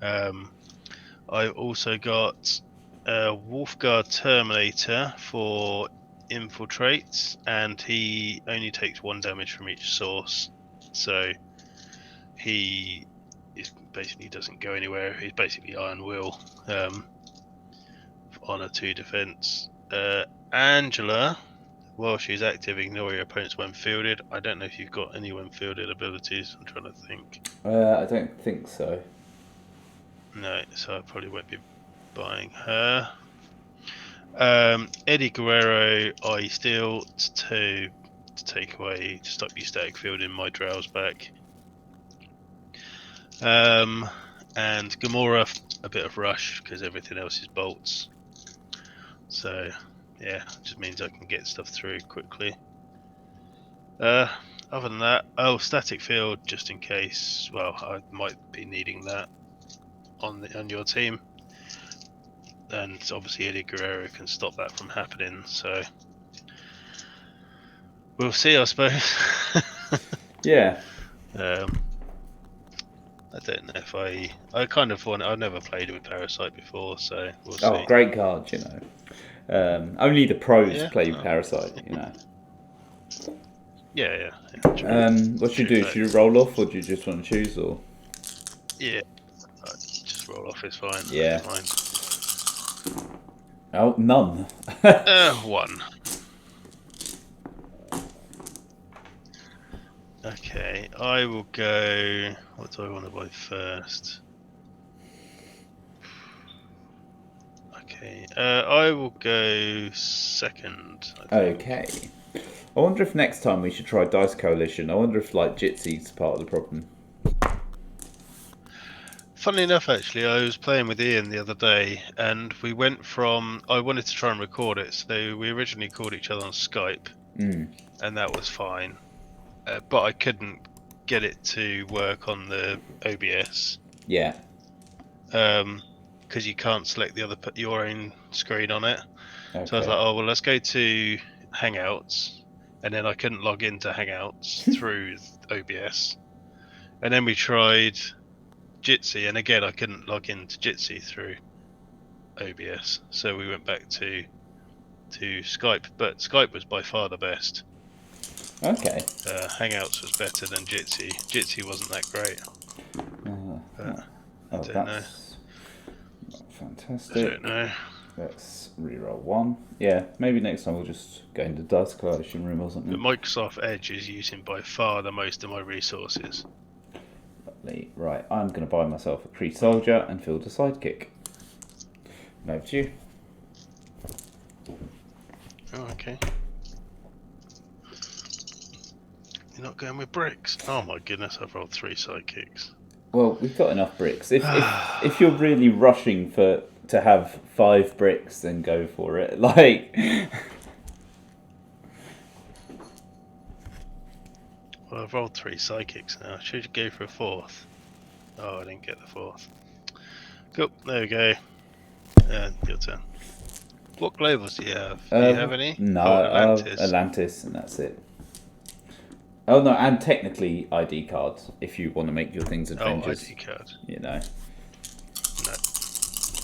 Speaker 2: I've also got Wolfguard Terminator for Infiltrate, and he only takes 1 damage from each source. So he basically doesn't go anywhere. He's basically Iron Will on a 2 defense. Angela, while she's active, ignore your opponents when fielded. I don't know if you've got any when fielded abilities. I'm trying to think.
Speaker 1: I don't think so.
Speaker 2: No, so I probably won't be buying her. Eddie Guerrero, I steal to take away to stop you static field in my Drow's back. And Gamora, a bit of rush because everything else is bolts. So yeah, just means I can get stuff through quickly. Other than that, static field just in case. Well, I might be needing that on your team, and obviously Eddie Guerrero can stop that from happening. So we'll see, I suppose.
Speaker 1: Yeah.
Speaker 2: I don't know if I kind of want. I've never played with Parasite before, so we'll see.
Speaker 1: Oh, great card, you know. Only the pros
Speaker 2: Yeah.
Speaker 1: play Parasite, you know.
Speaker 2: Yeah.
Speaker 1: What should you do? Should you roll off, or do you just want to choose, or?
Speaker 2: Yeah, just roll off is fine.
Speaker 1: Yeah.
Speaker 2: I don't mind.
Speaker 1: Oh, none.
Speaker 2: 1. Okay, I will go. What do I want to buy first? Okay, I will go second. I think.
Speaker 1: Okay. I wonder if next time we should try Dice Coalition. I wonder if like Jitsy's part of the problem.
Speaker 2: Funnily enough, actually, I was playing with Ian the other day, and we went from. I wanted to try and record it, so we originally called each other on Skype, and that was fine. But I couldn't get it to work on the OBS.
Speaker 1: Yeah.
Speaker 2: Because you can't select your own screen on it. Okay. So I was like, oh well, let's go to Hangouts, and then I couldn't log into Hangouts through OBS, and then we tried Jitsi, and again I couldn't log into Jitsi through OBS, so we went back to Skype, but Skype was by far the best.
Speaker 1: Okay.
Speaker 2: Hangouts was better than Jitsi. Jitsi wasn't that great. I don't know.
Speaker 1: Fantastic.
Speaker 2: I don't know.
Speaker 1: Let's reroll 1. Yeah, maybe next time we'll just go into Dice Coalition room or something.
Speaker 2: The Microsoft Edge is using by far the most of my resources.
Speaker 1: Lovely. Right, I'm going to buy myself a Kree Soldier and field a sidekick. Over to you.
Speaker 2: Oh, okay. You're not going with bricks? Oh my goodness, I've rolled 3 sidekicks.
Speaker 1: Well, we've got enough bricks. If you're really rushing to have 5 bricks, then go for it. Like.
Speaker 2: Well, I've rolled 3 psychics now. Should you go for a 4th? Oh, I didn't get the 4th. Cool, there we go. Your turn. What globals do you have? Do you have any?
Speaker 1: No,
Speaker 2: Atlantis.
Speaker 1: Atlantis, and that's it. Oh no, and technically ID cards if you want to make your things Avengers.
Speaker 2: Oh, ID card.
Speaker 1: You know.
Speaker 2: No,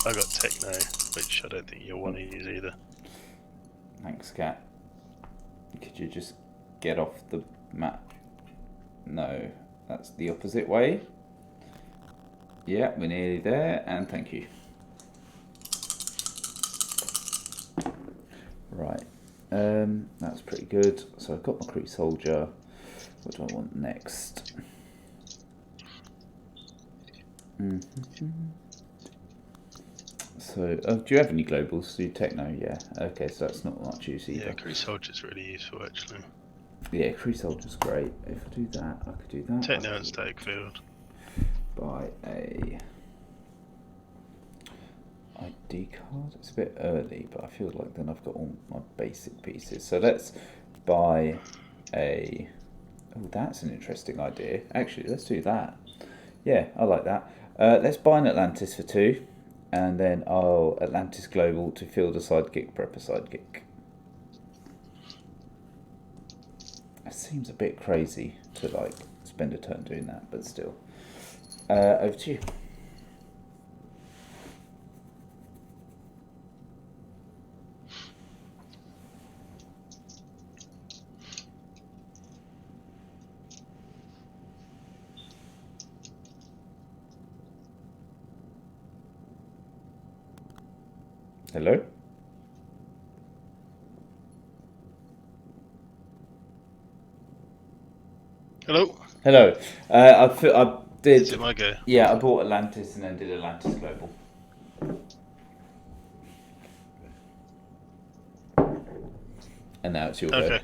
Speaker 2: I got Techno, which I don't think you'll want to use either.
Speaker 1: Thanks, Cat. Could you just get off the map? No, that's the opposite way. Yeah, we're nearly there, and thank you. Right, that's pretty good. So I've got my Kree Soldier. What do I want next? So, do you have any globals? Do you Techno? Yeah. Okay, so that's not much use either.
Speaker 2: Yeah, Kree Soldier's really useful actually.
Speaker 1: Yeah, Kree Soldier's great. If I do that, I could do that.
Speaker 2: Techno and Static Field.
Speaker 1: Buy a ID card. It's a bit early, but I feel like then I've got all my basic pieces. So let's buy a. Oh, that's an interesting idea. Actually, let's do that. Yeah, I like that. Let's buy an Atlantis for 2, and then I'll Atlantis Global to field a sidekick, prep a sidekick. It seems a bit crazy to like spend a turn doing that, but still. Over to you. Hello?
Speaker 2: Hello?
Speaker 1: Hello. I
Speaker 2: Is it my go?
Speaker 1: Yeah, I bought Atlantis and then did Atlantis Global. And now it's your go.
Speaker 2: Okay.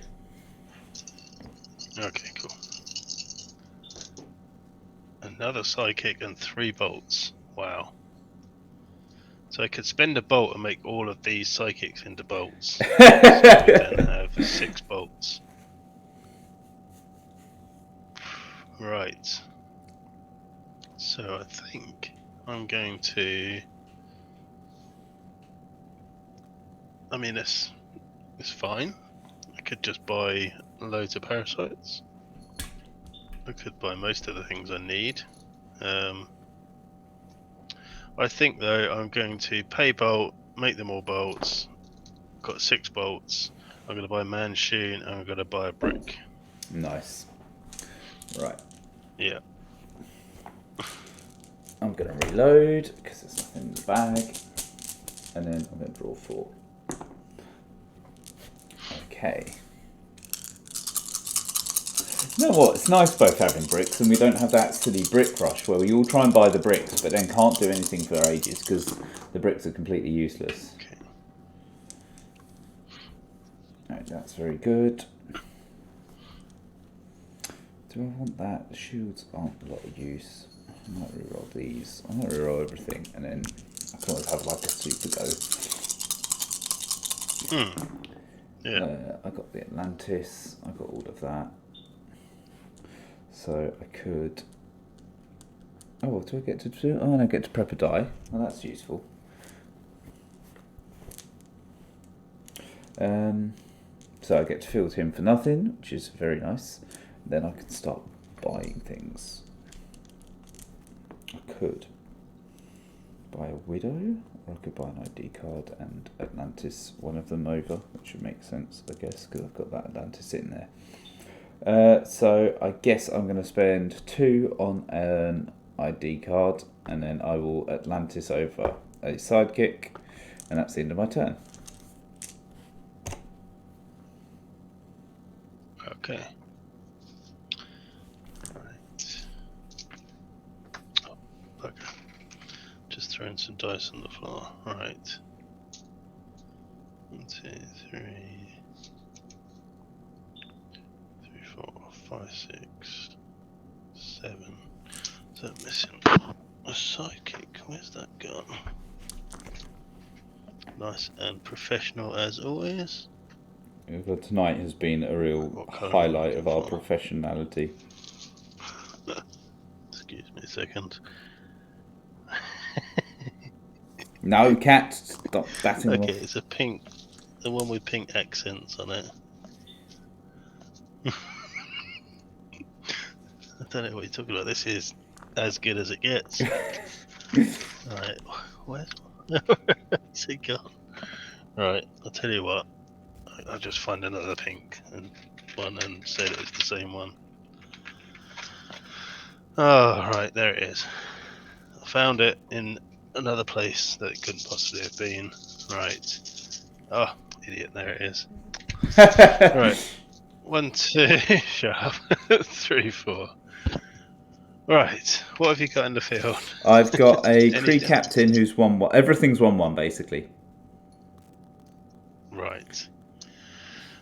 Speaker 2: Okay, cool. Another sidekick and 3 bolts. Wow. So I could spend a bolt and make all of these sidekicks into bolts. So we then have 6 bolts. Right. So I think I'm going to... I mean, it's fine. I could just buy loads of parasites. I could buy most of the things I need. I think though I'm going to pay bolt, make them all bolts. Got 6 bolts. I'm going to buy a Manchune and I'm going to buy a brick.
Speaker 1: Nice. Right.
Speaker 2: Yeah.
Speaker 1: I'm going to reload because there's nothing in the bag. And then I'm going to draw 4. Okay. You know what? It's nice both having bricks, and we don't have that silly brick rush where we all try and buy the bricks, but then can't do anything for ages because the bricks are completely useless.
Speaker 2: Okay.
Speaker 1: Right, that's very good. Do I want that? The shields aren't a lot of use. I might reroll these. I might reroll everything, and then I can always have like a super go.
Speaker 2: Yeah.
Speaker 1: I got the Atlantis. I got all of that. So I could. Oh, do I get to do? Oh, and I get to prep a die. Well, that's useful. So I get to field him for nothing, which is very nice. Then I can start buying things. I could buy a Widow, or I could buy an ID card and Atlantis, one of them over, which would make sense, I guess, because I've got that Atlantis sitting there. So I guess I'm going to spend 2 on an ID card, and then I will Atlantis over a sidekick, and that's the end of my turn.
Speaker 2: Okay. Right. Oh, okay. Just throwing some dice on the floor. Right. 1, 2, 3, 4, 5, 6, 7. So missing a sidekick. Where's that gone? Nice and professional as always.
Speaker 1: Well, tonight has been a real highlight of our professionality.
Speaker 2: Excuse me a second.
Speaker 1: No, cat, stop batting
Speaker 2: Okay,
Speaker 1: off.
Speaker 2: it's a pink, the one with pink accents on it. I don't know what you're talking about. This is as good as it gets. Right, where's it gone? Right, I'll tell you what. I'll just find another pink one and say that it's the same one. Oh, right, there it is. I found it in another place that it couldn't possibly have been. Right. Oh, idiot, there it is. Right. 1, 2, shut up. 3, 4. Right, what have you got in the field?
Speaker 1: I've got a Kree captain who's 1-1. Everything's 1-1, basically.
Speaker 2: Right.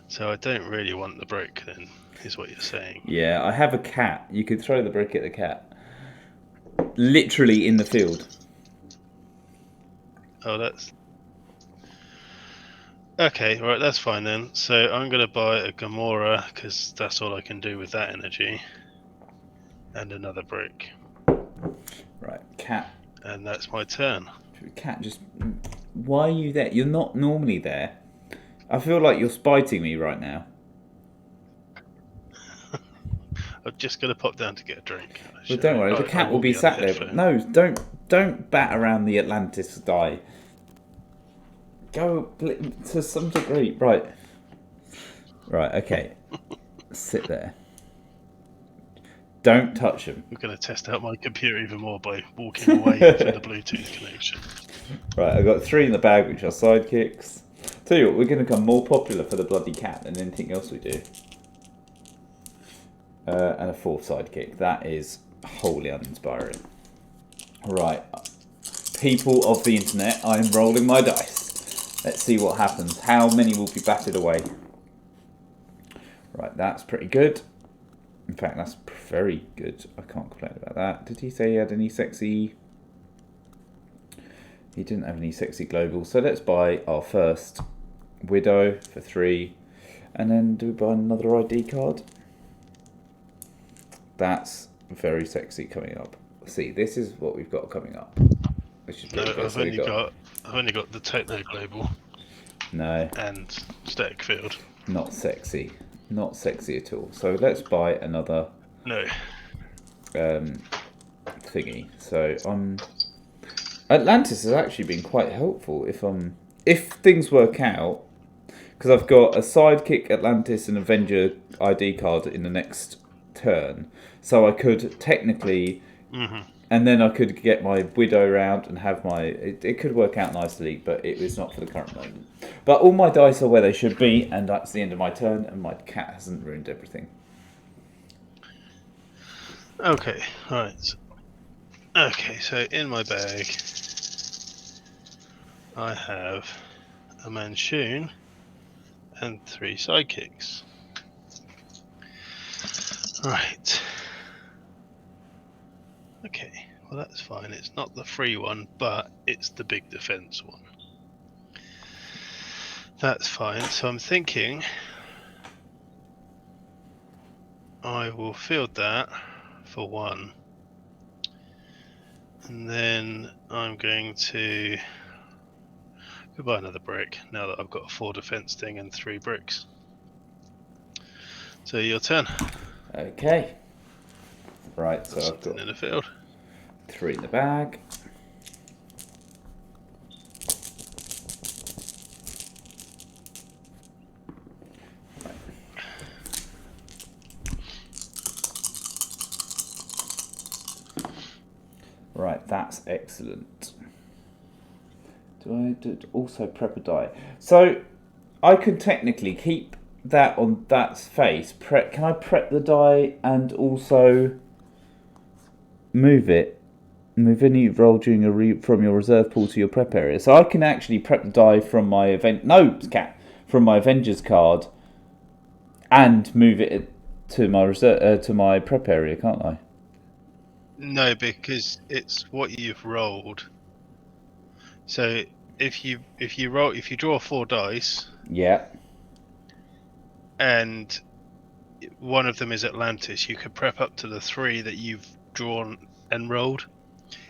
Speaker 2: So I don't really want the brick, then, is what you're saying.
Speaker 1: Yeah, I have a cat. You could throw the brick at the cat. Literally in the field.
Speaker 2: Oh, that's... Okay, right, that's fine then. So I'm going to buy a Gamora, because that's all I can do with that energy. And another brick.
Speaker 1: Right, cat.
Speaker 2: And that's my turn.
Speaker 1: Cat, just... Why are you there? You're not normally there. I feel like you're spiting me right now.
Speaker 2: I'm just going to pop down to get a drink.
Speaker 1: Well, don't worry, the cat will be sat there. No, don't bat around the Atlantis die. Go to some degree. Right. Right, okay. Sit there. Don't touch him.
Speaker 2: We're going to test out my computer even more by walking away from the Bluetooth connection.
Speaker 1: Right, I've got 3 in the bag, which are sidekicks. Tell you what, we're going to become more popular for the bloody cat than anything else we do. And a 4th sidekick. That is wholly uninspiring. Right, people of the internet, I'm rolling my dice. Let's see what happens. How many will be batted away? Right, that's pretty good. In fact, that's very good. I can't complain about that. Did he say he had any sexy... He didn't have any sexy globals. So let's buy our first Widow for 3. And then do we buy another ID card? That's very sexy coming up. See, this is what we've got coming up. Which is
Speaker 2: No, I've only got the Techno Global.
Speaker 1: No.
Speaker 2: And Static Field.
Speaker 1: Not sexy. Not sexy at all. So let's buy another
Speaker 2: No.
Speaker 1: Thingy. So Atlantis has actually been quite helpful if things work out, because I've got a Sidekick, Atlantis, and Avenger ID card in the next turn, so I could technically, and then I could get my Widow round and have my. It could work out nicely, but it was not for the current moment. But all my dice are where they should be, and that's the end of my turn, and my cat hasn't ruined everything.
Speaker 2: Okay, right. Okay, so in my bag, I have a Manchun and 3 Sidekicks. Right. Okay, well that's fine. It's not the free one, but it's the big defense one. That's fine. So I'm thinking I will field that for 1. And then I'm going to go buy another brick now that I've got a 4 defense thing and 3 bricks. So your turn.
Speaker 1: Okay. Right, so I've got
Speaker 2: in the field.
Speaker 1: 3 in the bag. Right, that's excellent. Do I also prep a die? So I could technically keep that on that face. Can I prep the die and also move it? Move any roll during from your reserve pool to your prep area. So I can actually prep the die from my from my Avengers card, and move it to my reserve to my prep area, can't I?
Speaker 2: No, because it's what you've rolled. So if you draw 4 dice,
Speaker 1: yeah,
Speaker 2: and one of them is Atlantis, you could prep up to the 3 that you've drawn and rolled.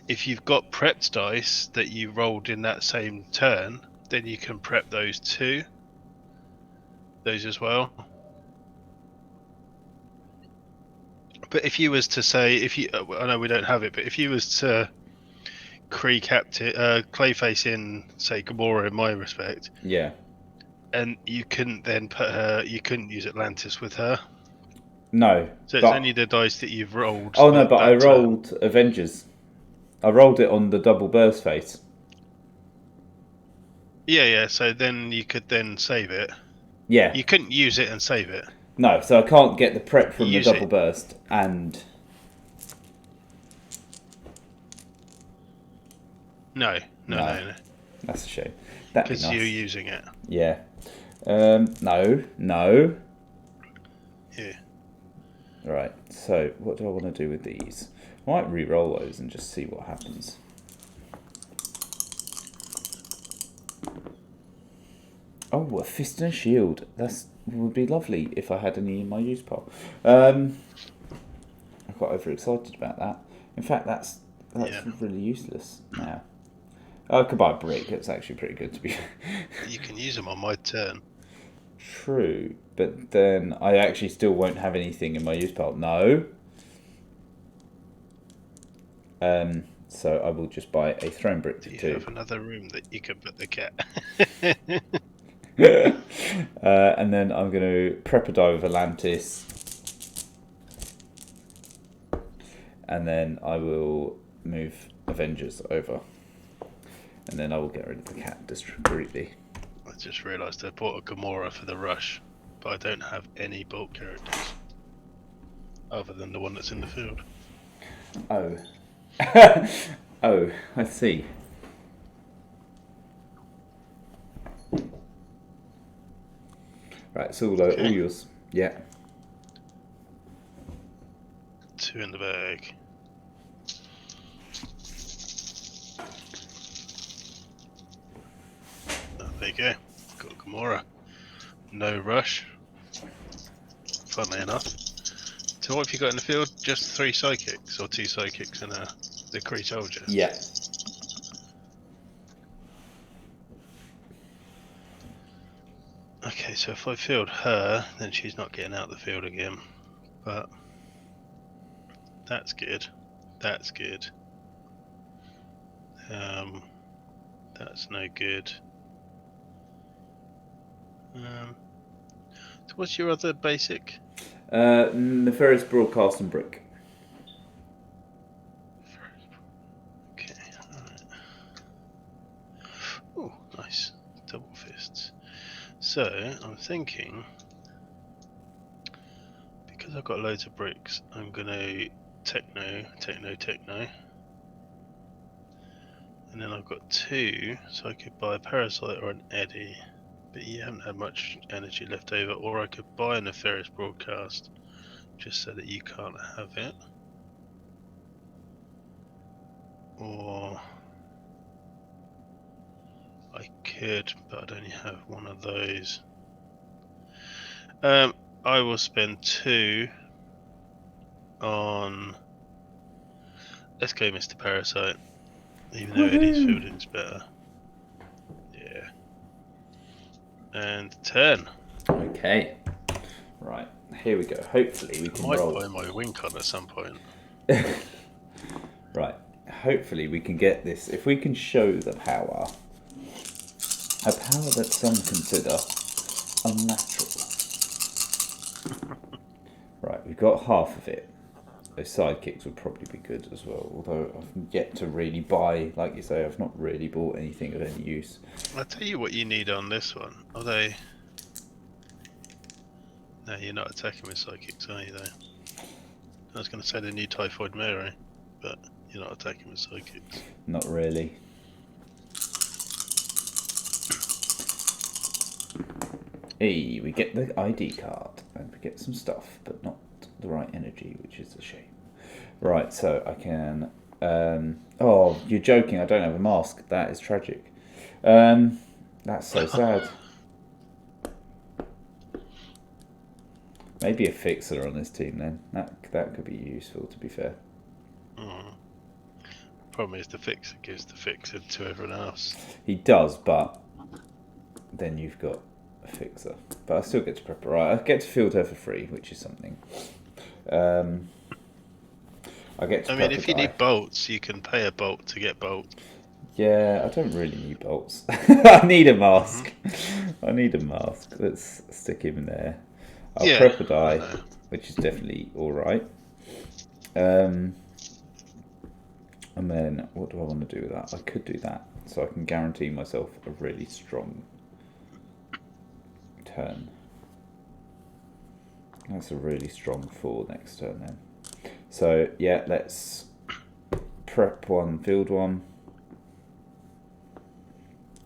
Speaker 2: If you've got prepped dice that you rolled in that same turn, then you can prep those as well. But if you was to say, I know we don't have it, but if you was to Clayface in, say, Gamora in my respect,
Speaker 1: yeah,
Speaker 2: and you couldn't then put her, you couldn't use Atlantis with her.
Speaker 1: No.
Speaker 2: So it's only the dice that you've rolled.
Speaker 1: Oh no, but I rolled Avengers. I rolled it on the double burst face.
Speaker 2: Yeah. So then you could then save it.
Speaker 1: Yeah.
Speaker 2: You couldn't use it and save it.
Speaker 1: No, so I can't get the prep from the double burst and.
Speaker 2: No.
Speaker 1: That's a shame. Because
Speaker 2: you're using it.
Speaker 1: Yeah. No.
Speaker 2: Yeah.
Speaker 1: Right. So what do I want to do with these? I might re-roll those and just see what happens. Oh, a fist and a shield. That would be lovely if I had any in my use pile. I got overexcited about that. In fact, that's really useless now. I could buy a brick. It's actually pretty good to be.
Speaker 2: You can use them on my turn.
Speaker 1: True, but then I actually still won't have anything in my use pile. No. So I will just buy a throne brick for 2.
Speaker 2: Do you have another room that you can put the cat?
Speaker 1: And then I'm going to prep a die with Atlantis. And then I will move Avengers over. And then I will get rid of the cat discreetly.
Speaker 2: I just realised I bought a Gamora for the rush, but I don't have any bulk characters other than the one that's in the field.
Speaker 1: Oh. Oh, I see. Right, it's all
Speaker 2: Okay.
Speaker 1: yours. Yeah.
Speaker 2: 2 in the bag. Oh, there you go. Got Gamora. No rush. Funnily enough. So what have you got in the field? Just 3 psychics, or 2 psychics and the Kree soldier?
Speaker 1: Yeah.
Speaker 2: Okay, so if I field her, then she's not getting out of the field again. But that's good. That's good. That's no good. So what's your other basic?
Speaker 1: Nefarious Broadcast and Brick.
Speaker 2: Okay, alright. Oh, nice. Double fists. So, I'm thinking, because I've got loads of bricks, I'm gonna techno. And then I've got 2, so I could buy a Parasite or an Eddy. But you haven't had much energy left over, or I could buy a Nefarious Broadcast, just so that you can't have it. Or I could, but I'd only have one of those. I will spend 2 on... Let's go Mr. Parasite, even though Eddie's fielding's better. Yeah. And 10.
Speaker 1: Okay. Right, here we go. Hopefully we
Speaker 2: I
Speaker 1: can
Speaker 2: might
Speaker 1: roll.
Speaker 2: buy my wink on at some point.
Speaker 1: Right, hopefully we can get this. If we can show the power, a power that some consider unnatural. Right, we've got half of it. Those sidekicks would probably be good as well, although I've yet to really buy, like you say, I've not really bought anything of any use.
Speaker 2: I'll tell you what you need on this one. Although... No, you're not attacking with psychics, are you, though? I was going to say the new Typhoid Mary, but you're not attacking with psychics.
Speaker 1: Not really. Hey, we get the ID card, and we get some stuff, but not the right energy, which is a shame. Right, so I can... oh, you're joking, I don't have a mask. That is tragic. That's so sad. Maybe a fixer on this team then. That could be useful, to be fair.
Speaker 2: Problem is the fixer gives the fixer to everyone else.
Speaker 1: He does, but then you've got a fixer. But I still get to prep. Right, I get to field her for free, which is something. I get to.
Speaker 2: I mean, if you need bolts, you can pay a bolt to get bolts.
Speaker 1: Yeah, I don't really need bolts. I need a mask. I need a mask. Let's stick him in there. I'll prep a die, which is definitely alright. And then, what do I want to do with that? I could do that, so I can guarantee myself a really strong turn. That's a really strong 4 next turn then. So, yeah, let's prep 1, field 1.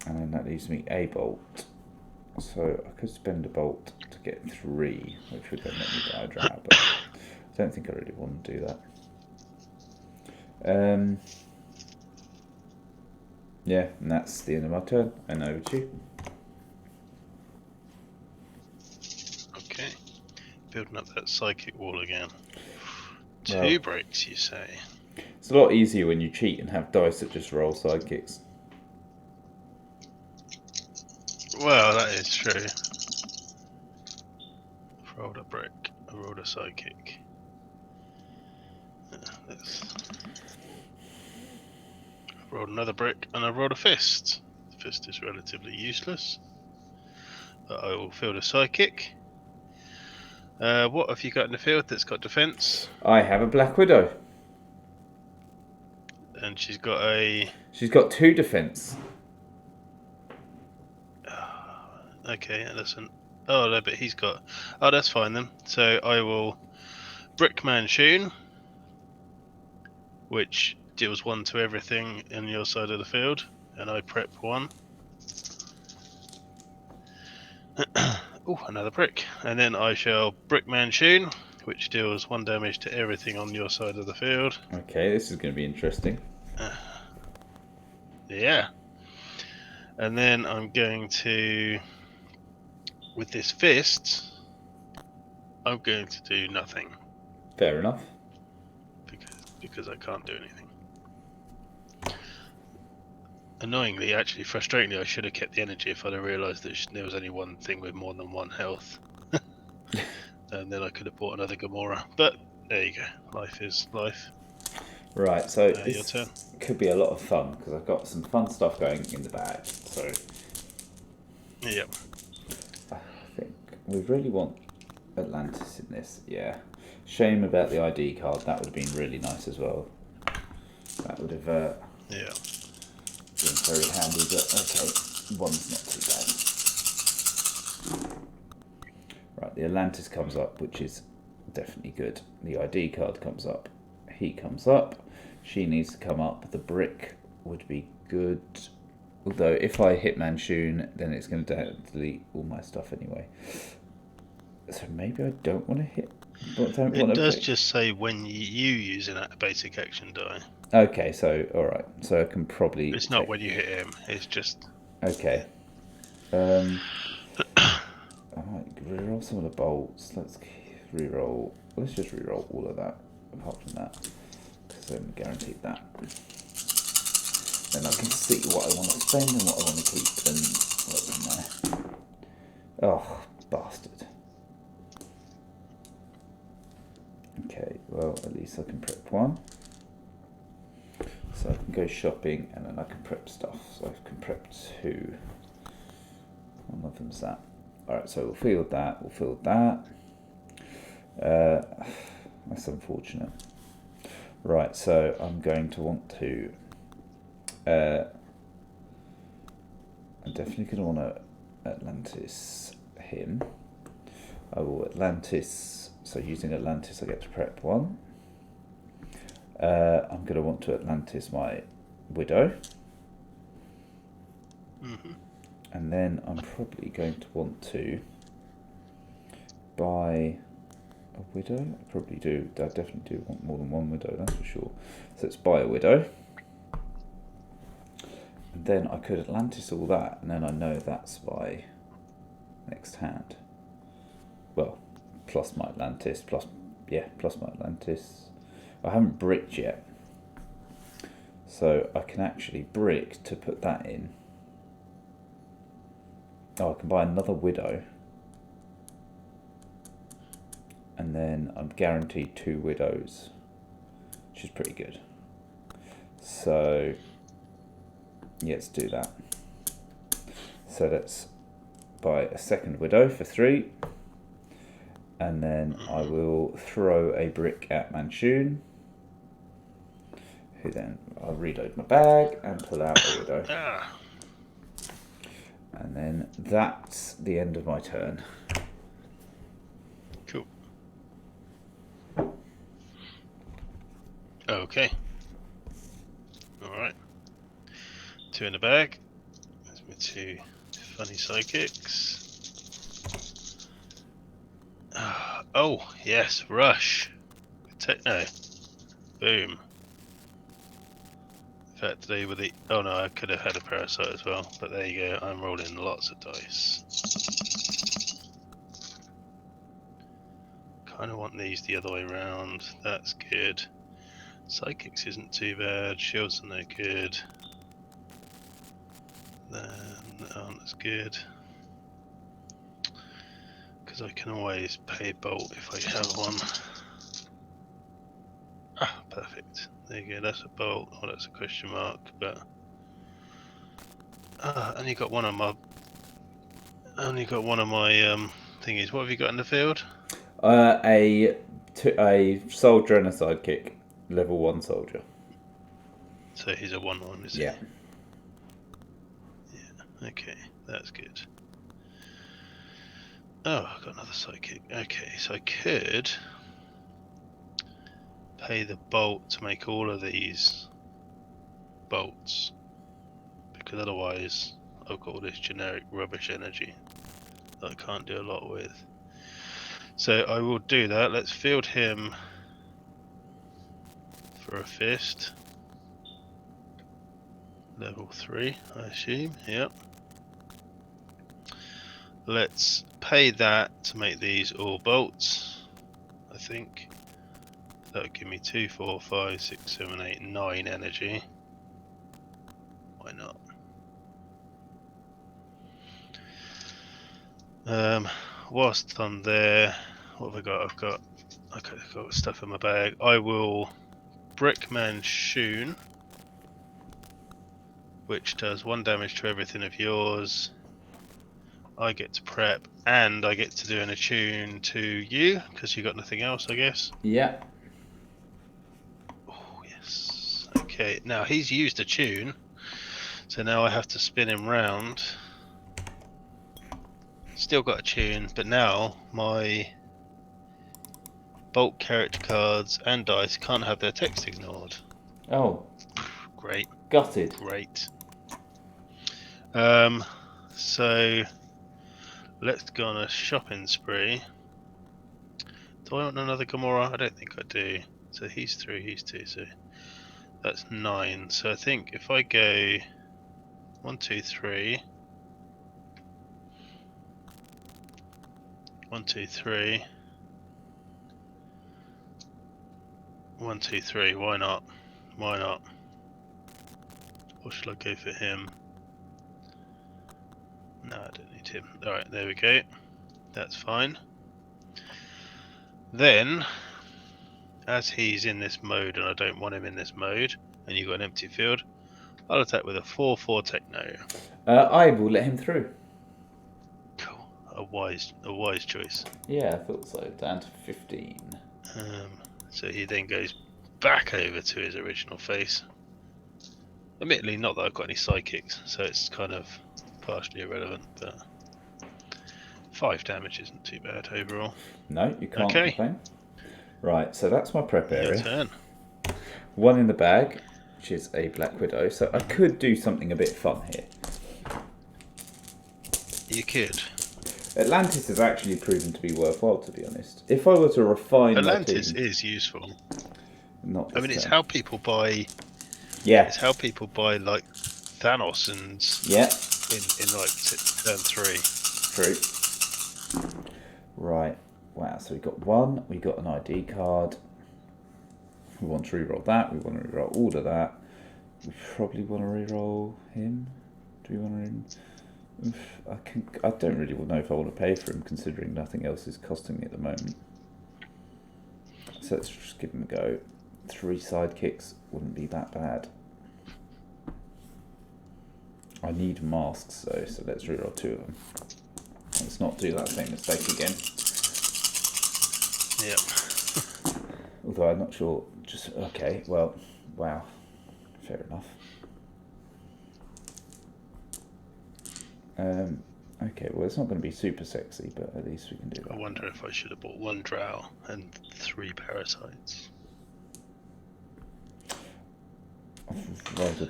Speaker 1: And then that leaves me a bolt. So I could spend a bolt to get 3, which would then let me die a drought, but I don't think I really want to do that. Yeah, and that's the end of my turn. And over to you.
Speaker 2: Okay. Building up that psychic wall again. 2 breaks, you say?
Speaker 1: It's a lot easier when you cheat and have dice that just roll sidekicks.
Speaker 2: Well, that is true. I've rolled a brick, I rolled a psychic. I've rolled another brick, and I rolled a fist. The fist is relatively useless, but I will field a psychic. What have you got in the field that's got defense?
Speaker 1: I have a Black Widow.
Speaker 2: And she's got a...
Speaker 1: She's got 2 defense.
Speaker 2: Okay, listen. Oh, no, but he's got... Oh, that's fine then. So I will Brick Manchun. which deals 1 to everything in your side of the field, and I prep 1. Oh, another brick. And then I shall brick Manchun, which deals 1 damage to everything on your side of the field.
Speaker 1: Okay, this is going to be interesting.
Speaker 2: Yeah. And then I'm going to, with this fist, I'm going to do nothing.
Speaker 1: Fair enough.
Speaker 2: Because I can't do anything. Annoyingly, actually, frustratingly, I should have kept the energy if I'd have realised that there was only one thing with more than 1 health. And then I could have bought another Gamora. But there you go. Life is life.
Speaker 1: Right, so
Speaker 2: Your
Speaker 1: this
Speaker 2: turn.
Speaker 1: could be a lot of fun because I've got some fun stuff going in the bag. So
Speaker 2: Yep.
Speaker 1: I think we really want Atlantis in this. Yeah. Shame about the ID card. That would have been really nice as well. That would have
Speaker 2: Yeah.
Speaker 1: been very handy. But okay, 1's not too bad. Right, the Atlantis comes up, which is definitely good. The ID card comes up. He comes up. She needs to come up. The brick would be good. Although if I hit Manchun, then it's going to delete all my stuff anyway. So maybe I don't want to hit.
Speaker 2: It does just say when you use a basic action die.
Speaker 1: Okay, so alright. So I can probably...
Speaker 2: It's not when you hit him, it's just...
Speaker 1: Okay. I might reroll some of the bolts. Let's reroll... Let's just reroll all of that, apart from that. Because I'm guaranteed that. Then I can see what I want to spend and what I want to keep and what's in there. Oh, bastard. Okay, well, at least I can prep 1. So I can go shopping and then I can prep stuff. So I can prep 2. One of them's that. Alright, so we'll field that, we'll field that. That's unfortunate. Right, so I'm going to want to... I'm definitely going to want to Atlantis him. I will Atlantis... So using Atlantis I get to prep 1. I'm going to want to Atlantis my Widow.
Speaker 2: Mm-hmm.
Speaker 1: And then I'm probably going to want to buy a Widow. I probably do. I definitely do want more than 1 Widow, that's for sure. So let's buy a Widow. And then I could Atlantis all that, and then I know that's my next hand. Well, plus my Atlantis, plus my Atlantis. I haven't bricked yet. So I can actually brick to put that in. Oh, I can buy another Widow. And then I'm guaranteed 2 Widows, which is pretty good. So, yeah, let's do that. So let's buy a second Widow for 3. And then I will throw a brick at Manchun. Who then, I'll reload my bag and pull out a Widow. And then that's the end of my turn.
Speaker 2: Cool. Okay. Alright. 2 in the bag. That's my 2 funny psychics. Oh, yes, Rush. Techno. Boom. In fact, today with the... Oh no, I could have had a Parasite as well, but there you go, I'm rolling lots of dice. Kind of want these the other way around, that's good. Psychics isn't too bad, shields are no good. Then, that's good. Because I can always pay a bolt if I have one. Ah, perfect. There you go, that's a bolt. Oh, that's a question mark, but... only got one of my thingies. What have you got in the field?
Speaker 1: A soldier and a sidekick. Level 1 soldier.
Speaker 2: So he's a 1/1, is he?
Speaker 1: Yeah.
Speaker 2: Yeah, okay, that's good. Oh, I've got another sidekick. Okay, so I could pay the bolt to make all of these bolts, because otherwise I've got all this generic rubbish energy that I can't do a lot with. So I will do that. Let's field him for a fist. Level 3, I assume. Yep. Let's pay that to make these all bolts, I think. That would give me 2, 4, 5, 6, 7, 8, 9 energy. Why not? Whilst I'm there, what have I got? I've got stuff in my bag. I will Brickman Shoon, which does 1 damage to everything of yours. I get to prep, and I get to do an attune to you, because you got nothing else, I guess.
Speaker 1: Yeah.
Speaker 2: Oh, yes. Okay, now he's used attune, so now I have to spin him round. Still got attune, but now my bulk character cards and dice can't have their text ignored.
Speaker 1: Oh.
Speaker 2: Great.
Speaker 1: Gutted.
Speaker 2: Great. So let's go on a shopping spree. Do I want another Gamora? I don't think I do. So he's 3, he's 2, so that's 9. So I think if I go 1, 2, 3, 1, 2, 3, 1, 2, 3. Why not? Why not? Or should I go for him? No, I don't need him. Alright, there we go. That's fine. Then, as he's in this mode and I don't want him in this mode, and you've got an empty field, I'll attack with a 4/4 techno.
Speaker 1: I will let him through.
Speaker 2: Cool. A wise choice.
Speaker 1: Yeah, I thought so. Down to 15.
Speaker 2: So he then goes back over to his original face. Admittedly, not that I've got any psychics, so it's kind of partially irrelevant, but 5 damage isn't too bad overall.
Speaker 1: No, you can't complain. Right, so that's my prep area.
Speaker 2: Your turn.
Speaker 1: 1 in the bag, which is a Black Widow. So I could do something a bit fun here.
Speaker 2: You could.
Speaker 1: Atlantis has actually proven to be worthwhile, to be honest. If I were to refine
Speaker 2: Atlantis
Speaker 1: my team,
Speaker 2: is useful.
Speaker 1: Not
Speaker 2: I mean, it's how people buy.
Speaker 1: Yeah.
Speaker 2: It's how people buy like Thanos and in like turn 3.
Speaker 1: True. Right. Wow. So we got 1. We got an ID card. We want to reroll that. We want to reroll all of that. We probably want to reroll him. Do we want to? I don't really know if I want to pay for him, considering nothing else is costing me at the moment. So let's just give him a go. 3 sidekicks wouldn't be that bad. I need masks though, so let's reroll 2 of them. Let's not do that same mistake again.
Speaker 2: Yep.
Speaker 1: Although I'm not sure. Just okay. Well, wow. Fair enough. Okay, well, it's not going to be super sexy, but at least we can do that.
Speaker 2: I wonder if I should have bought 1 drow and 3 parasites.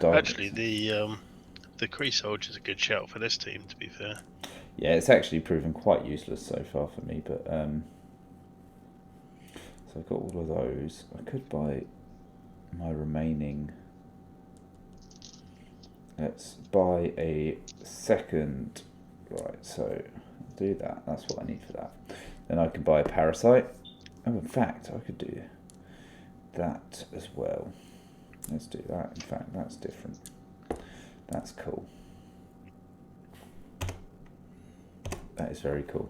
Speaker 2: Actually, the Kree soldier's a good shout for this team, to be fair.
Speaker 1: Yeah, it's actually proven quite useless so far for me, but so I've got all of those. I could buy my remaining. Let's buy a second. Right, so I'll do that. That's what I need for that. Then I can buy a parasite. Oh, in fact, I could do that as well. Let's do that. In fact, that's different. That's cool. That is very cool.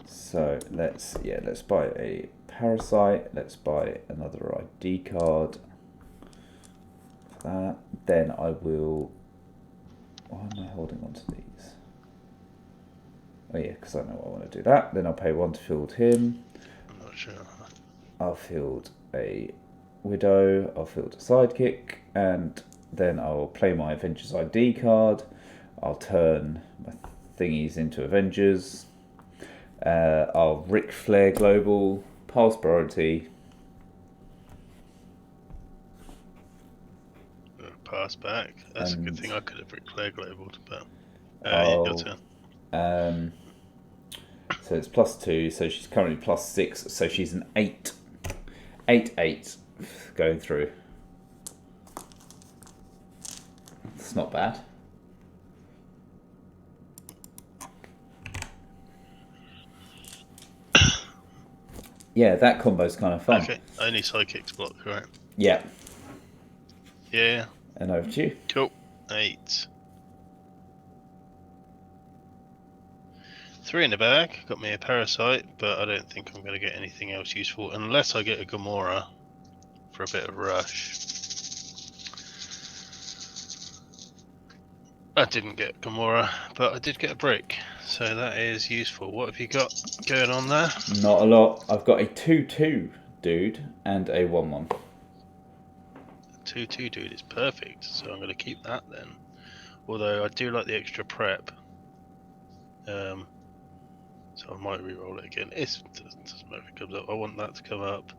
Speaker 1: So let's buy a parasite. Let's buy another ID card for that. Then I will. Why am I holding on to these? Oh yeah, because I know I want to do that. Then I'll pay 1 to field him.
Speaker 2: I'm not sure.
Speaker 1: I'll field a Widow. I'll field a sidekick, and then I'll play my Avengers ID card. I'll turn my thingies into Avengers. Our Ric Flair Global, pass priority.
Speaker 2: Pass back. That's a good
Speaker 1: And
Speaker 2: thing. I could have Ric Flair Global, but your
Speaker 1: I'll,
Speaker 2: turn.
Speaker 1: so it's +2, so she's currently +6, so she's an 8. 8 going through. It's not bad. Yeah, that combo's kind of fun.
Speaker 2: Okay, only psychics block, right?
Speaker 1: Yeah.
Speaker 2: Yeah.
Speaker 1: And over to you.
Speaker 2: Cool. 8. 3 in the bag. Got me a Parasite, but I don't think I'm going to get anything else useful unless I get a Gamora for a bit of rush. I didn't get Gamora, but I did get a brick, so that is useful. What have you got going on there?
Speaker 1: Not a lot. I've got a 2/2 dude and a 1/1.
Speaker 2: 2/2 dude is perfect, so I'm going to keep that then. Although I do like the extra prep. So I might re-roll it again. It doesn't matter if it comes up. I want that to come up.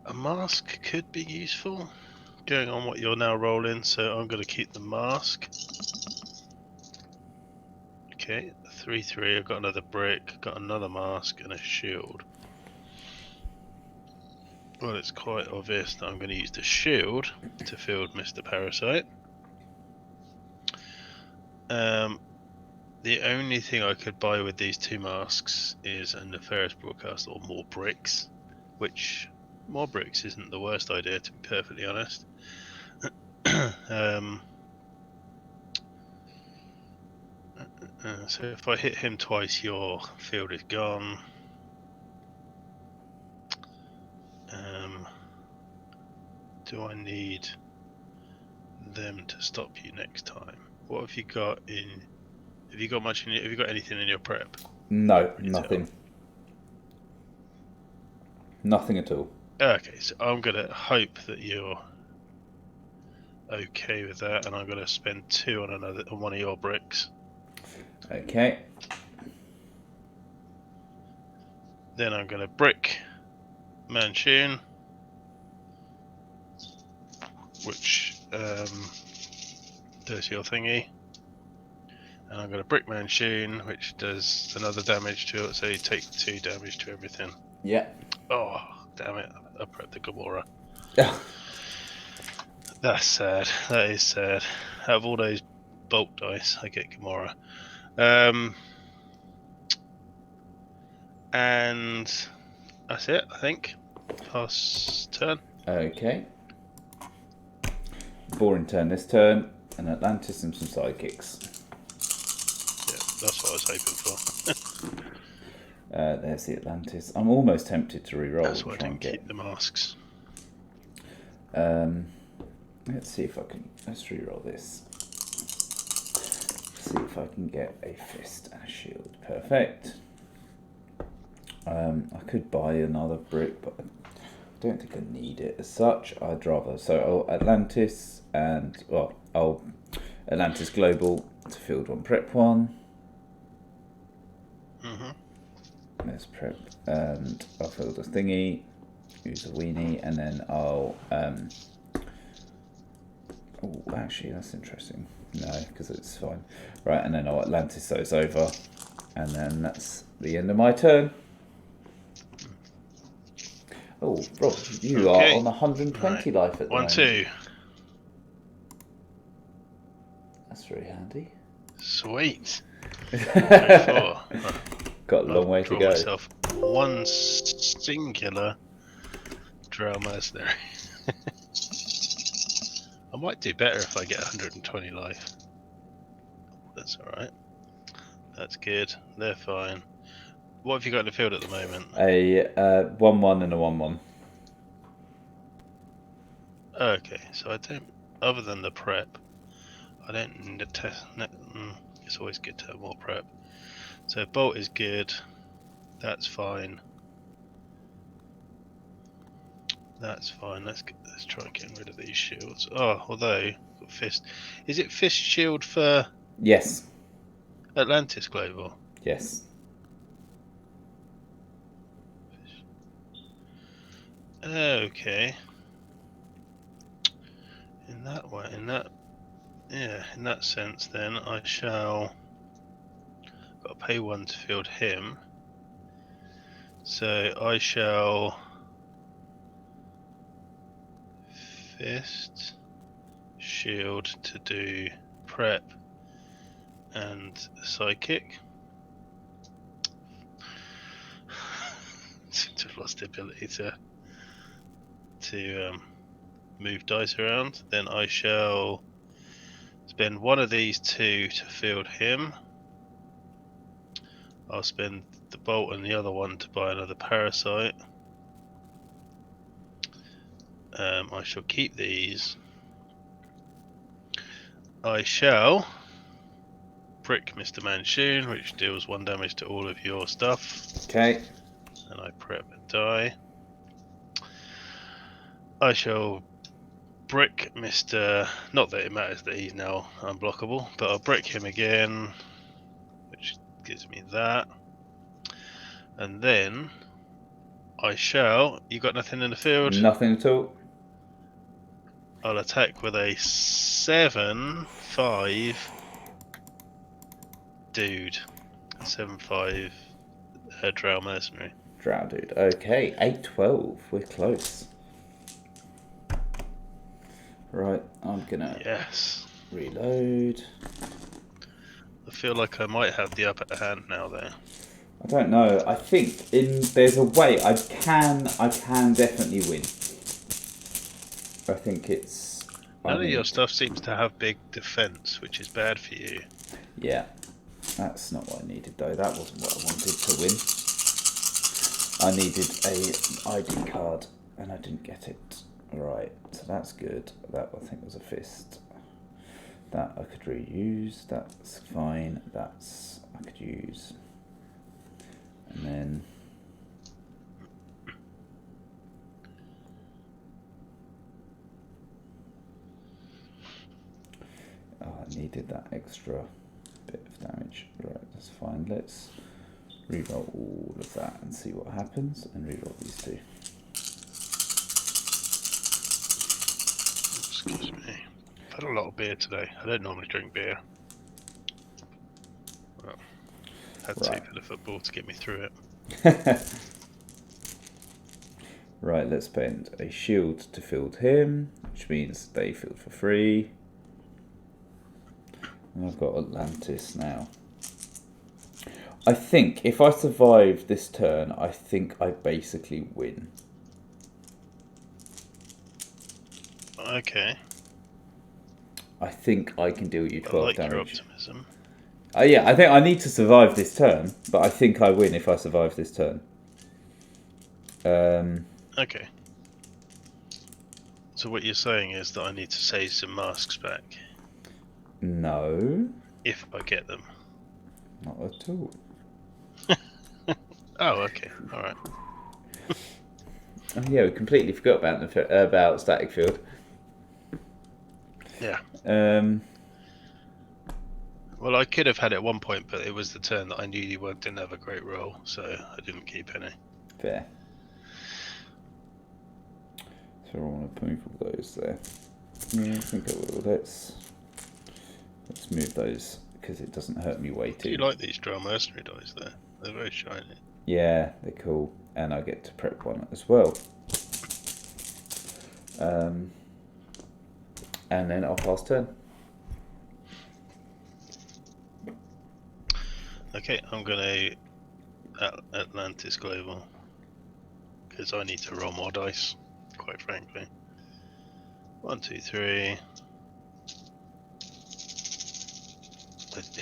Speaker 2: A mask could be useful, going on what you're now rolling, so I'm going to keep the mask. Okay, 3/3. I've got another brick, got another mask, and a shield. Well, it's quite obvious that I'm going to use the shield to field Mr. Parasite. The only thing I could buy with these 2 masks is a Nefarious Broadcast or more bricks, which more bricks isn't the worst idea, to be perfectly honest. So if I hit him twice, your field is gone. Do I need them to stop you next time? What have you got in? Have you got much in? Have you got anything in your prep?
Speaker 1: No, nothing. Nothing at all.
Speaker 2: Okay, so I'm gonna hope that you're okay with that, and I'm gonna spend 2 on one of your bricks.
Speaker 1: Okay.
Speaker 2: Then I'm gonna brick Manchun, which does your thingy. And I'm going to brick Manchun, which does another damage to it, so you take 2 damage to everything.
Speaker 1: Yeah.
Speaker 2: Oh, damn it. I prepped the Gamora. That's sad. That is sad. Out of all those bulk dice, I get Gamora. And that's it, I think. Pass turn.
Speaker 1: Okay. Boring turn this turn. And Atlantis and some sidekicks.
Speaker 2: Yeah, that's what I was hoping for.
Speaker 1: There's the Atlantis. I'm almost tempted to re-roll.
Speaker 2: That's why I didn't keep the masks.
Speaker 1: Let's see if I can. Let's re-roll this. See if I can get a fist and a shield. Perfect. I could buy another brick, but I don't think I need it as such. I'd rather. So Atlantis and Atlantis Global to field 1, prep 1. There's prep, and I'll field a thingy, use a weenie, and then I'll. Oh, actually, that's interesting. No, because it's fine. Right, and then I'll Atlantis those over, and then that's the end of my turn. Oh, Rob, you are on 120 life at the moment.
Speaker 2: 1/2.
Speaker 1: That's very handy.
Speaker 2: Sweet. 4.
Speaker 1: Got a long way to go.
Speaker 2: Myself one singular Drow Mercenary. I might do better if I get 120 life. That's alright. That's good. They're fine. What have you got in the field at the moment?
Speaker 1: A 1/1 and a 1/1.
Speaker 2: Okay, so I don't. Other than the prep, I don't need to test. It's always good to have more prep. So bolt is good. That's fine. That's fine. Let's try getting rid of these shields. Oh, although got fist. Is it fist shield for?
Speaker 1: Yes.
Speaker 2: Atlantis Global.
Speaker 1: Yes.
Speaker 2: Okay. In that way, in that sense, then I shall. Got to pay 1 to field him. So I shall fist, shield to do prep and psychic. Seem to have lost the ability to move dice around. Then I shall spend 1 of these 2 to field him. I'll spend the bolt and the other 1 to buy another parasite. I shall keep these. I shall prick Mr. Manchun, which deals 1 damage to all of your stuff.
Speaker 1: Okay.
Speaker 2: And I prep a die. I shall brick Mr. Not that it matters that he's now unblockable, but I'll brick him again, which gives me that. And then I shall. You got nothing in the field?
Speaker 1: Nothing at all.
Speaker 2: I'll attack with a 7/5 dude. 7/5 Drow Mercenary.
Speaker 1: Drow dude. Okay, 8-12. We're close. Right, I'm gonna reload.
Speaker 2: I feel like I might have the upper hand now there.
Speaker 1: I don't know. I think there's a way I can definitely win. I think it's.
Speaker 2: None of your stuff seems to have big defense, which is bad for you.
Speaker 1: Yeah, that's not what I needed though. That wasn't what I wanted to win. I needed a ID card and I didn't get it. Right, so that's good. That I think was a fist. That I could reuse. That's fine. That's I could use. And then I needed that extra bit of damage. Right, that's fine. Let's reroll all of that and see what happens, and reroll these 2.
Speaker 2: Excuse me. I've had a lot of beer today. I don't normally drink beer. Well, had to for the football to get me through it.
Speaker 1: Right, let's spend a shield to field him, which means they field for free. And I've got Atlantis now. I think if I survive this turn, I think I basically win.
Speaker 2: Okay.
Speaker 1: I think I can deal you 12 damage.
Speaker 2: Your optimism.
Speaker 1: Yeah, I think I need to survive this turn, but I think I win if I survive this turn.
Speaker 2: Okay. So what you're saying is that I need to save some masks back?
Speaker 1: No.
Speaker 2: If I get them.
Speaker 1: Not at all.
Speaker 2: Oh, okay. All right.
Speaker 1: Oh, yeah, we completely forgot about static field.
Speaker 2: Yeah.
Speaker 1: Well,
Speaker 2: I could have had it at one point, but it was the turn that I knew you didn't have a great roll, so I didn't keep any.
Speaker 1: Fair. So I want to move all those there. Yeah, I think I will. Let's move those because it doesn't hurt me waiting.
Speaker 2: Do you like these Drow Mercenary dice there? They're very shiny.
Speaker 1: Yeah, they're cool, and I get to prep 1 as well. And then I'll pass turn.
Speaker 2: Okay, I'm gonna Atlantis Global because I need to roll more dice, quite frankly. 1, 2, 3.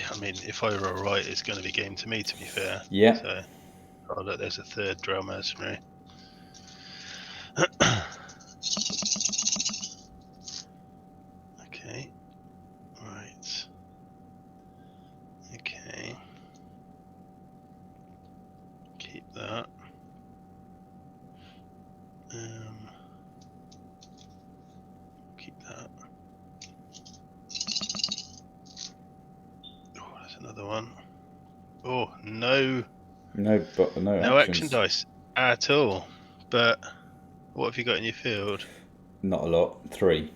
Speaker 2: I mean, if I roll right, it's going to be game to me, to be fair.
Speaker 1: Yeah.
Speaker 2: So, oh look, there's a 3rd Drow Mercenary. Okay. Right. Okay. Keep that. Keep that. Oh, there's another one. Oh, no
Speaker 1: action
Speaker 2: dice at all. But What have you got in your field?
Speaker 1: Not a lot. 3.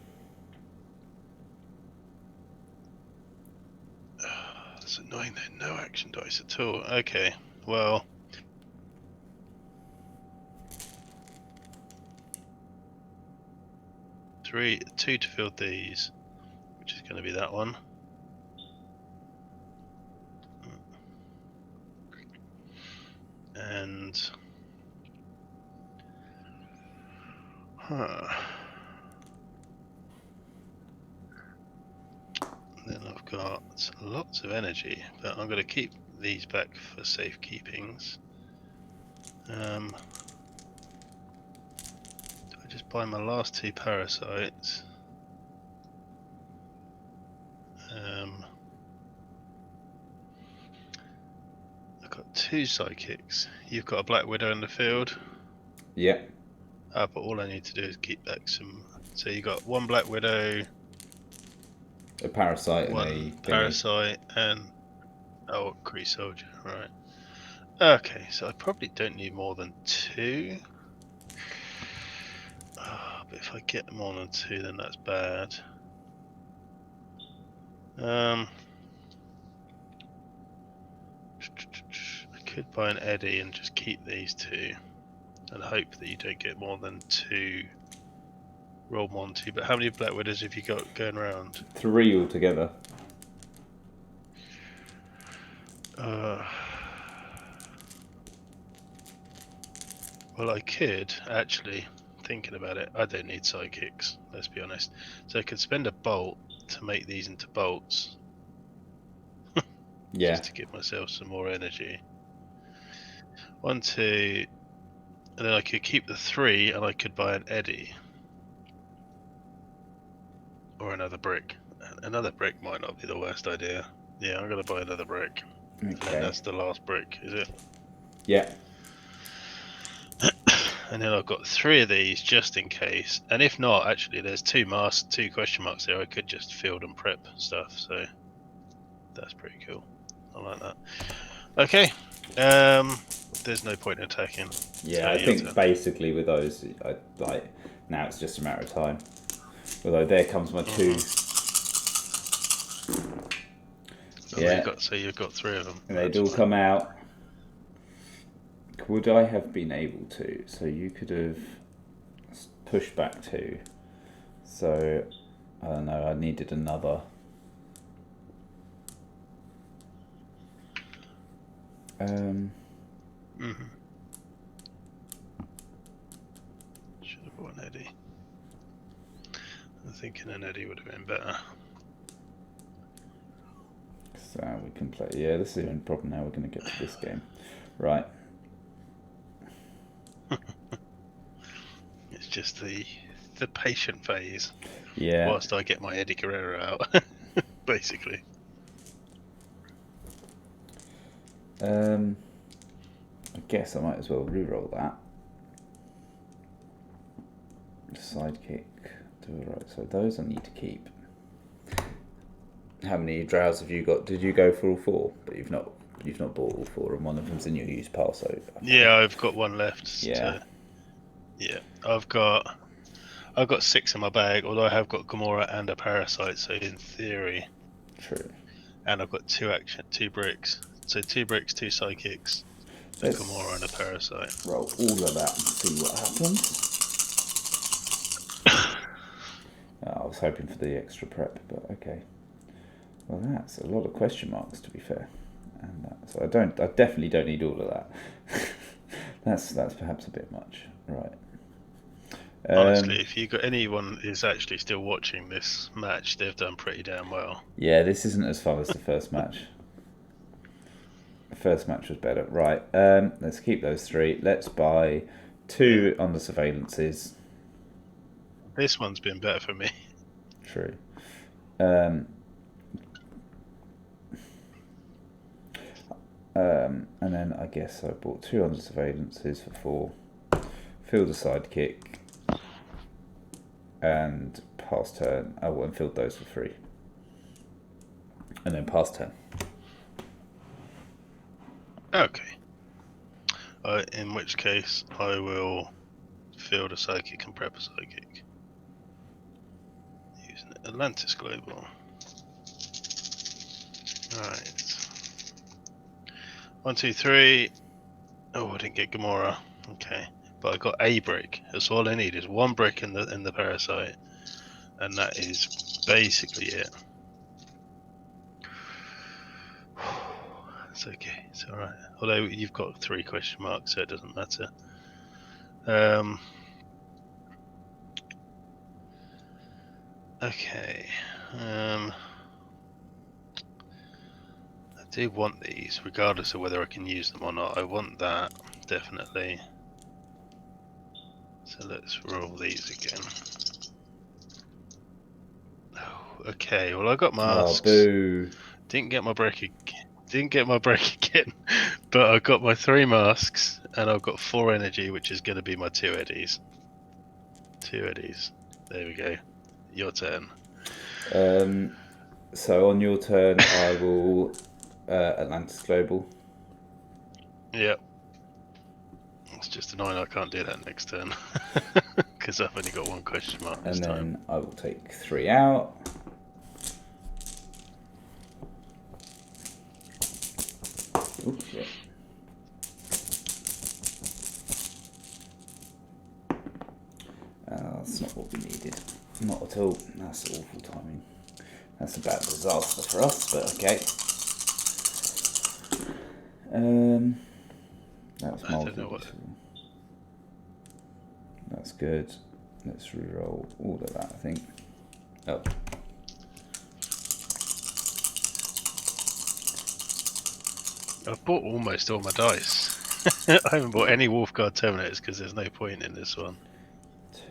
Speaker 2: That's annoying. There are no action dice at all. Okay, well. Two to field these, which is going to be that one. And then I've got lots of energy, but I'm going to keep these back for safekeepings. Do I just buy my last 2 parasites? I've got 2 psychics. You've got a Black Widow in the field.
Speaker 1: Yeah.
Speaker 2: But all I need to do is keep back some. So you got 1 Black Widow,
Speaker 1: A parasite and
Speaker 2: 1
Speaker 1: a
Speaker 2: parasite, and a Kree soldier. Right. Okay, so I probably don't need more than 2. But if I get more than 2, then that's bad. I could buy an Eddie and just keep these 2 and hope that you don't get more than 2 roll Monty. But how many Black Widows have you got going around?
Speaker 1: 3 altogether.
Speaker 2: Well, I could actually, thinking about it, I don't need psychics, let's be honest. So I could spend a bolt to make these into bolts.
Speaker 1: Yeah.
Speaker 2: Just to give myself some more energy. 1, 2, and then I could keep the 3 and I could buy an Eddie. Or another brick. Another brick might not be the worst idea. Yeah, I'm going to buy another brick.
Speaker 1: Okay.
Speaker 2: And then that's the last brick, is it?
Speaker 1: Yeah.
Speaker 2: And then I've got 3 of these just in case. And if not, actually, there's 2 question marks there. I could just field and prep stuff. So that's pretty cool. I like that. Okay. There's no point in attacking.
Speaker 1: Yeah, I think basically with those, now it's just a matter of time. Although there comes my 2.
Speaker 2: Yeah. You've got 3 of them.
Speaker 1: And they'd all come out. Would I have been able to? So you could have pushed back 2. So I don't know. I needed another.
Speaker 2: Should have bought an Eddie. I'm thinking an Eddie would have been better.
Speaker 1: So we can play. Yeah, this is the only problem now. We're going to get to this game, right?
Speaker 2: It's just the patient phase.
Speaker 1: Yeah.
Speaker 2: Whilst I get my Eddie Guerrero out, basically.
Speaker 1: I guess I might as well re-roll that. Sidekick. Right, so those I need to keep. How many drows have you got? Did you go for all 4? But you've not bought all 4, and one of them's in your use pile. So
Speaker 2: yeah, I've got 1 left.
Speaker 1: Yeah.
Speaker 2: Yeah, I've got 6 in my bag. Although I have got Gamora and a parasite, so in theory.
Speaker 1: True.
Speaker 2: And I've got 2 bricks. So 2 bricks, 2 psychics, a Gamora and a parasite.
Speaker 1: Roll all of that and see what happens. I was hoping for the extra prep, but okay. Well, that's a lot of question marks, to be fair. And so I definitely don't need all of that. that's perhaps a bit much, right?
Speaker 2: Honestly, if you got anyone who's actually still watching this match, they've done pretty damn well.
Speaker 1: Yeah, this isn't as fun as the first match. The first match was better, right? Let's keep those 3. Let's buy 2 under surveillances.
Speaker 2: This one's been better for me.
Speaker 1: True. And then I guess I bought 2 under surveillances for 4. Field a sidekick. And pass turn. Oh, and filled those for 3. And then pass turn.
Speaker 2: Okay. In which case, I will field a psychic and prep a psychic. Using Atlantis Global. Right. 1, 2, 3. Oh, I didn't get Gamora. Okay, but I got a brick. That's all I need is one brick in the parasite, and that is basically it. It's okay. It's all right. Although you've got 3 question marks, so it doesn't matter. Okay. I do want these, regardless of whether I can use them or not. I want that, definitely. So let's roll these again. Oh, okay. Well, I got masks.
Speaker 1: Oh, boo.
Speaker 2: Didn't get my break again, but I got my 3 masks, and I've got 4 energy, which is going to be my 2 eddies. 2 eddies. There we go. Your turn.
Speaker 1: So on your turn, I will Atlantis Global.
Speaker 2: Yep. It's just a 9. I can't do that next turn because I've only got 1 question mark this time.
Speaker 1: And then I will take 3 out. Oops, yeah. That's not what we needed. Not at all. That's awful timing. That's a bad disaster for us, but okay. That's mildly useful. That's good. Let's reroll all of that, I think. Oh.
Speaker 2: I've bought almost all my dice. I haven't bought any Wolfguard Terminators because there's no point in this one.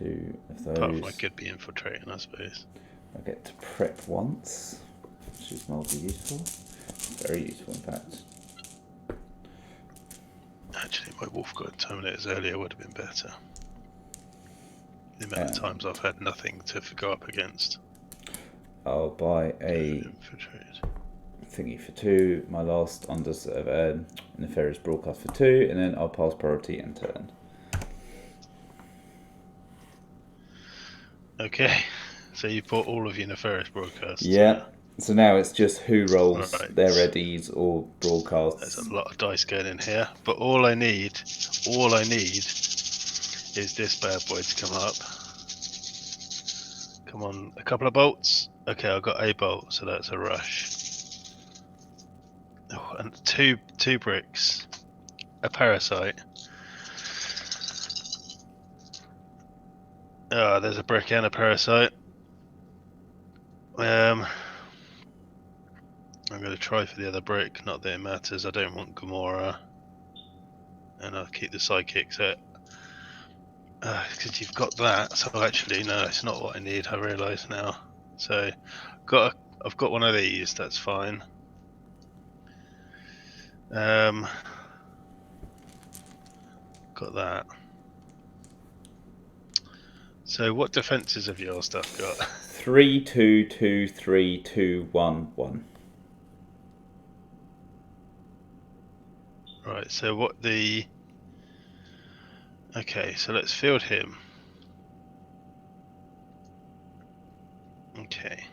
Speaker 1: 2 of those.
Speaker 2: Apart from I could be infiltrating, I suppose.
Speaker 1: I get to prep once, which is mildly useful. Very useful, in fact.
Speaker 2: Actually, my Wolfguard Terminators earlier would have been better. The amount of times I've had nothing to go up against.
Speaker 1: I'll buy a thingy for 2, my last under Nefarious Broadcast for 2, and then I'll pass priority and turn.
Speaker 2: Okay, so you bought all of your Nefarious Broadcasts.
Speaker 1: Yeah, so now it's just who rolls their readies or broadcasts.
Speaker 2: There's a lot of dice going in here, but all I need is this bad boy to come up. Come on, a couple of bolts. Okay, I got a bolt, so that's a rush. Oh, and two bricks, a parasite. Oh, there's a brick and a parasite. I'm going to try for the other brick, not that it matters. I don't want Gamora. And I'll keep the psychic set. Because you've got that. So actually, no, it's not what I need, I realise now. So, I've got one of these, that's fine. Got that. So what defences have your stuff got?
Speaker 1: 3, 2, 2, 3, 2, 1, 1.
Speaker 2: Right, so what the... Okay, so let's field him. Okay.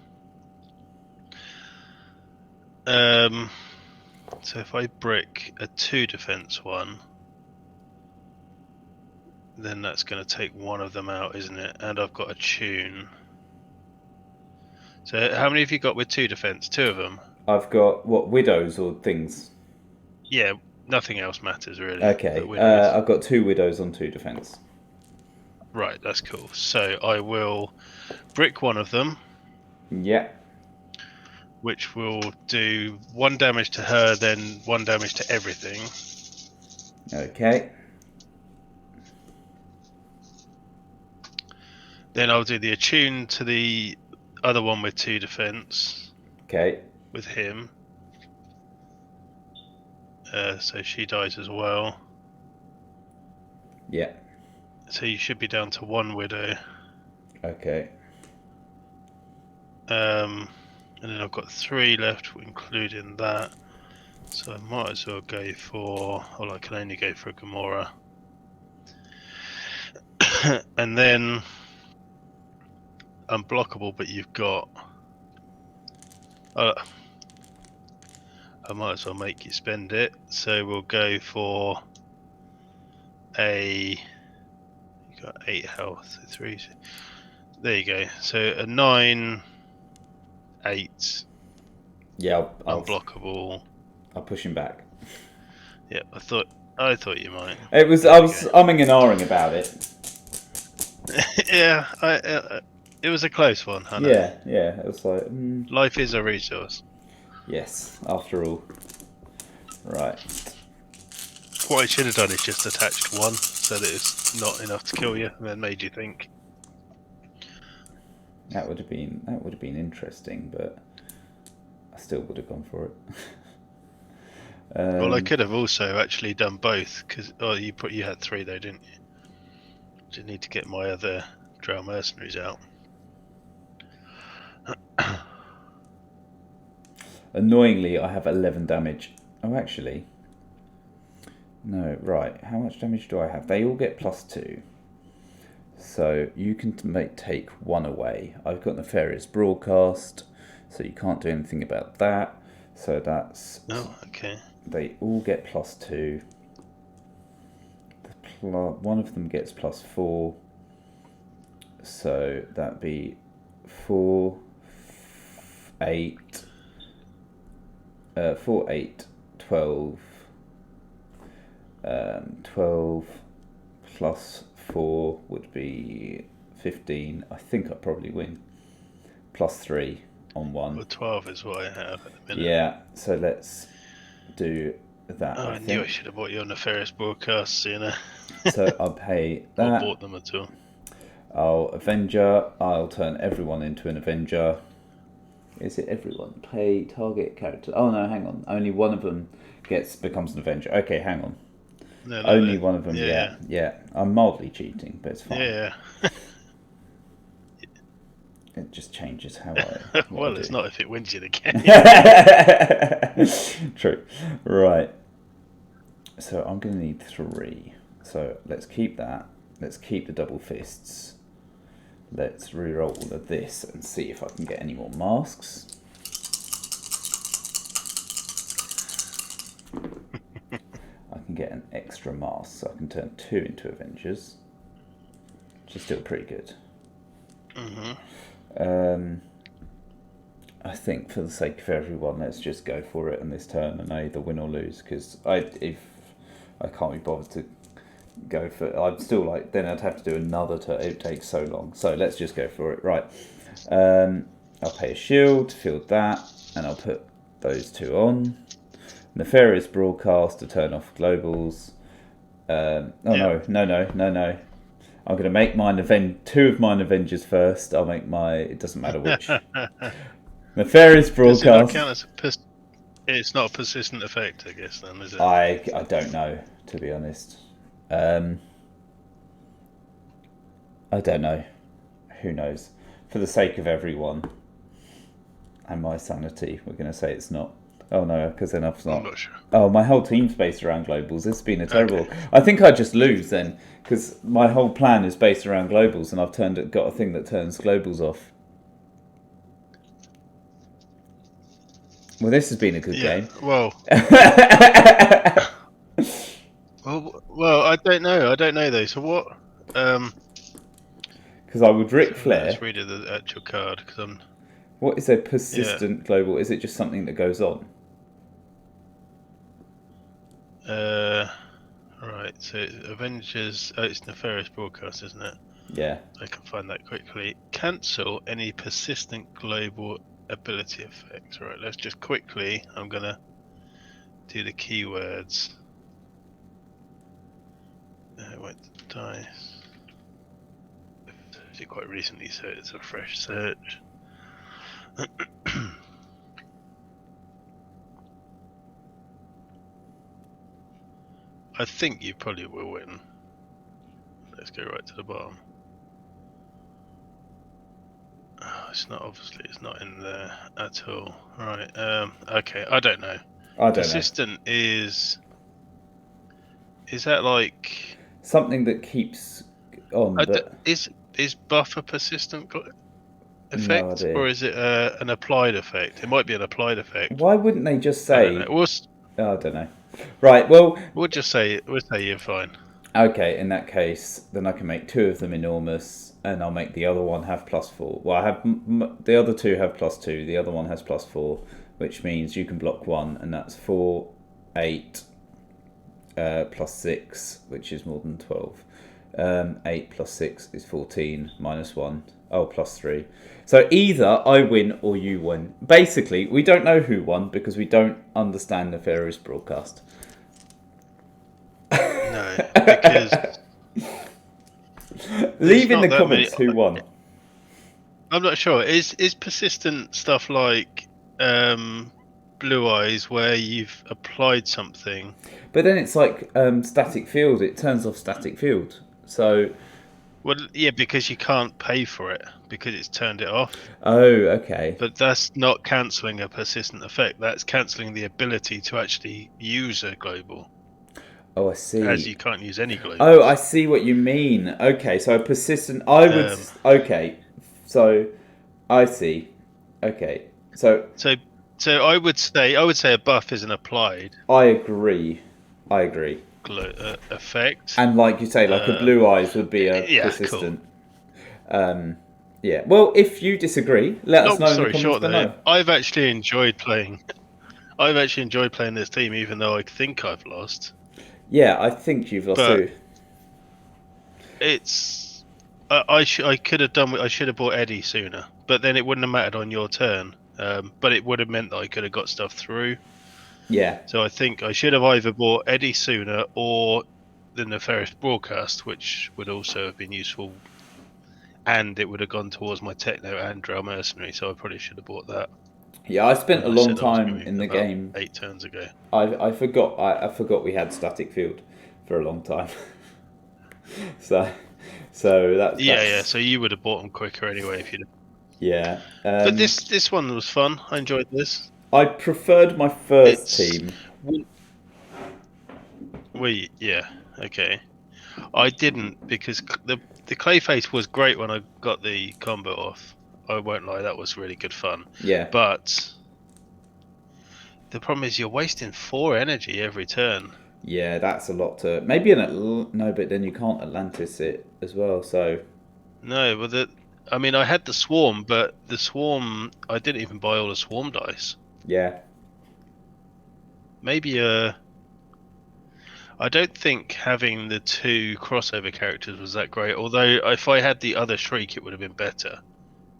Speaker 2: So if I brick a 2 defense one, then that's going to take one of them out, isn't it? And I've got a tune. So how many have you got with 2 defense? 2 of them?
Speaker 1: I've got, what, widows or things?
Speaker 2: Yeah, nothing else matters really.
Speaker 1: Okay, I've got 2 widows on 2 defense.
Speaker 2: Right, that's cool. So I will brick one of them.
Speaker 1: Yeah.
Speaker 2: Which will do 1 damage to her, then 1 damage to everything.
Speaker 1: Okay.
Speaker 2: Then I'll do the attune to the other one with 2 defense.
Speaker 1: Okay.
Speaker 2: With him. So she dies as well.
Speaker 1: Yeah.
Speaker 2: So you should be down to 1 widow.
Speaker 1: Okay.
Speaker 2: And then I've got 3 left, including that. So I might as well go for... Well, I can only go for a Gamora. And then unblockable, but you've got. I might as well make you spend it. So we'll go for a. You got 8 health, 3. There you go. So a 9, 8.
Speaker 1: Yeah,
Speaker 2: Unblockable.
Speaker 1: I'll push him back.
Speaker 2: Yeah, I thought you might.
Speaker 1: I was umming and ahhing about it.
Speaker 2: Yeah, it was a close one. I know.
Speaker 1: Yeah. It was like
Speaker 2: life is a resource.
Speaker 1: Yes, after all. Right.
Speaker 2: What I should have done is just attached 1, so that it's not enough to kill you, and then made you think.
Speaker 1: That would have been interesting, but I still would have gone for it.
Speaker 2: Well, I could have also actually done both, because you had 3 though, didn't you? Just need to get my other Drow mercenaries out.
Speaker 1: Annoyingly, I have 11 damage. Oh, actually, no. Right, how much damage do I have? They all get +2, so you can take 1 away. I've got Nefarious Broadcast, so you can't do anything about that. So that's.
Speaker 2: Oh, okay.
Speaker 1: They all get +2. One of them gets +4. So that'd be 4, 8, 4, 8, 12. 12 plus 4 would be 15. I think I probably win. +3 on 1.
Speaker 2: Well, 12 is what I have at the minute.
Speaker 1: Yeah, so let's do that.
Speaker 2: Oh, I knew I should have bought your Nefarious Broadcasts sooner.
Speaker 1: So I'll pay that.
Speaker 2: Or bought them at all.
Speaker 1: I'll Avenger. I'll turn everyone into an Avenger. Is it everyone? Play target character. Oh no, hang on. Only one of them becomes an Avenger. Okay, hang on.
Speaker 2: No,
Speaker 1: Only one of them. Yeah. I'm mildly cheating, but it's fine.
Speaker 2: Yeah.
Speaker 1: It just changes how I.
Speaker 2: Well, it's not if it wins you the game.
Speaker 1: True. Right. So I'm going to need 3. So let's keep that. Let's keep the double fists. Let's reroll all of this and see if I can get any more masks. I can get an extra mask, so I can turn 2 into Avengers, which is still pretty good. I think for the sake of everyone, let's just go for it on this turn and either win or lose, because if I can't be bothered to go for, I'm still like, then I'd have to do another turn. It takes so long, so let's just go for it. Right. I'll pay a shield to field that, and I'll put those 2 on. Nefarious Broadcast to turn off globals. No. I'm going to make mine 2 of mine Avengers first. I'll make it doesn't matter which. Nefarious Broadcast.
Speaker 2: Does it not count as it's not a persistent effect, I guess, then, is it?
Speaker 1: I don't know, to be honest. I don't know. Who knows? For the sake of everyone and my sanity, we're going to say it's not. Oh no, because then I've not.
Speaker 2: I'm not sure.
Speaker 1: Oh, my whole team's based around globals. This has been a terrible.
Speaker 2: Okay.
Speaker 1: I think I just lose then, because my whole plan is based around globals, and I've got a thing that turns globals off. Well, this has been a good game.
Speaker 2: Well, well, I don't know though. So what?
Speaker 1: Because I would Ric Flair.
Speaker 2: Let's read the actual card.
Speaker 1: What is a persistent global? Is it just something that goes on?
Speaker 2: Right. So Avengers. Oh, it's Nefarious Broadcast, isn't it?
Speaker 1: Yeah.
Speaker 2: I can find that quickly. Cancel any persistent global ability effects. Right. Let's just quickly. I'm gonna do the keywords. Went to dice. It's quite recently, so it's a fresh search. I think you probably will win. Let's go right to the bottom. Oh, it's not in there at all. Right. Okay. I don't know. Persistent is that like
Speaker 1: something that keeps on, but
Speaker 2: Is buff a persistent
Speaker 1: no
Speaker 2: effect,
Speaker 1: idea.
Speaker 2: or is it an applied effect? It might be an applied effect.
Speaker 1: Why wouldn't they just
Speaker 2: I don't know.
Speaker 1: say?
Speaker 2: We'll
Speaker 1: Oh, I don't know. Right. Well,
Speaker 2: just say you're fine.
Speaker 1: okay. In that case, then I can make 2 of them enormous, and I'll make the other one have +4. Well, I have the other 2 have +2. The other one has +4, which means you can block 1, and that's 4, 8, +6, which is more than 12. 8 + 6 is 14, -1. Oh, +3. So either I win or you win. Basically, we don't know who won because we don't understand the Nefarious broadcast.
Speaker 2: No, because
Speaker 1: leave in the comments who won.
Speaker 2: I'm not sure. Is persistent stuff like Blue Eyes where you've applied something?
Speaker 1: But then it's like static field. It turns off static field. So.
Speaker 2: Well, yeah, because you can't pay for it because it's turned it off.
Speaker 1: Oh, okay.
Speaker 2: But that's not cancelling a persistent effect. That's cancelling the ability to actually use a global.
Speaker 1: Oh, I see.
Speaker 2: As you can't use any global.
Speaker 1: Oh, I see what you mean. Okay, so a persistent. I would. Okay, so I see. Okay, so
Speaker 2: I would say a buff is an applied.
Speaker 1: I agree.
Speaker 2: Effect.
Speaker 1: And like you say, like a Blue Eyes would be a persistent. Cool. Yeah. Well, if you disagree, let us know in the comments below.
Speaker 2: I've actually enjoyed playing this team, even though I think I've lost.
Speaker 1: Yeah, I think you've lost too.
Speaker 2: It's I could have done. I should have bought Eddie sooner, but then it wouldn't have mattered on your turn. But it would have meant that I could have got stuff through.
Speaker 1: Yeah.
Speaker 2: So I think I should have either bought Eddie sooner or the Nefarious broadcast, which would also have been useful, and it would have gone towards my Techno and Drow Mercenary. So I probably should have bought that.
Speaker 1: Yeah, I spent a long time in the game.
Speaker 2: 8 turns ago.
Speaker 1: I forgot we had static field for a long time. so that's
Speaker 2: yeah. So you would have bought them quicker anyway if you'd.
Speaker 1: Yeah.
Speaker 2: But this one was fun. I enjoyed this.
Speaker 1: I preferred my first team.
Speaker 2: Yeah, okay. I didn't because the Clayface was great when I got the combo off. I won't lie, that was really good fun.
Speaker 1: Yeah.
Speaker 2: But the problem is you're wasting 4 energy every turn.
Speaker 1: Yeah, that's a lot to. Maybe no, but then you can't Atlantis it as well. So.
Speaker 2: No, but I had the swarm, but the swarm I didn't even buy all the swarm dice.
Speaker 1: Yeah.
Speaker 2: Maybe I don't think having the 2 crossover characters was that great. Although if I had the other Shriek, it would have been better.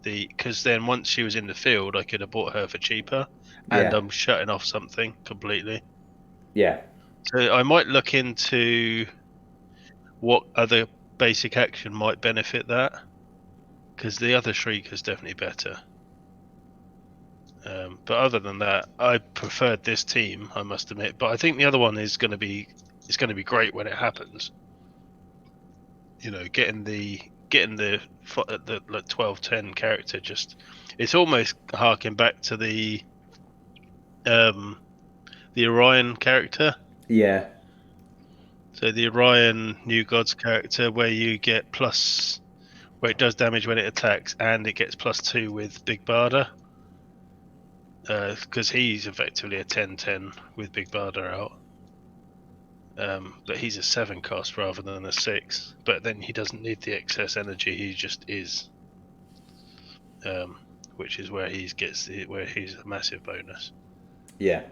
Speaker 2: Because then once she was in the field, I could have bought her for cheaper, and I'm shutting off something completely.
Speaker 1: Yeah.
Speaker 2: So I might look into what other basic action might benefit that, because the other Shriek is definitely better. But other than that, I preferred this team, I must admit. But I think the other one is going to be great when it happens. You know, getting the 12-10 character, just it's almost harking back to the Orion character.
Speaker 1: Yeah.
Speaker 2: So the Orion New Gods character, where you get where it does damage when it attacks, and it gets +2 with Big Barda. Because he's effectively a 10-10 with Big Barda out. But he's a 7 cost rather than a 6. But then he doesn't need the excess energy, he just is. Which is where he's a massive bonus.
Speaker 1: Yeah.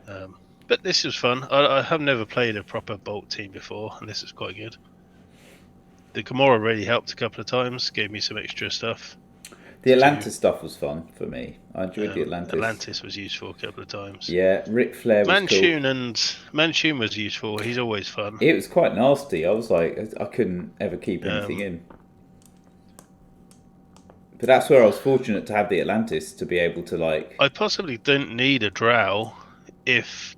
Speaker 2: But this was fun. I have never played a proper Bolt team before, and this is quite good. The Gamora really helped a couple of times, gave me some extra stuff.
Speaker 1: The Atlantis stuff was fun for me. I enjoyed the Atlantis.
Speaker 2: Atlantis was useful a couple of times.
Speaker 1: Yeah, Ric Flair was
Speaker 2: Manchun
Speaker 1: cool.
Speaker 2: And Manchun was useful. He's always fun.
Speaker 1: It was quite nasty. I was like, I couldn't ever keep anything in. But that's where I was fortunate to have the Atlantis to be able to like.
Speaker 2: I possibly didn't need a Drow if.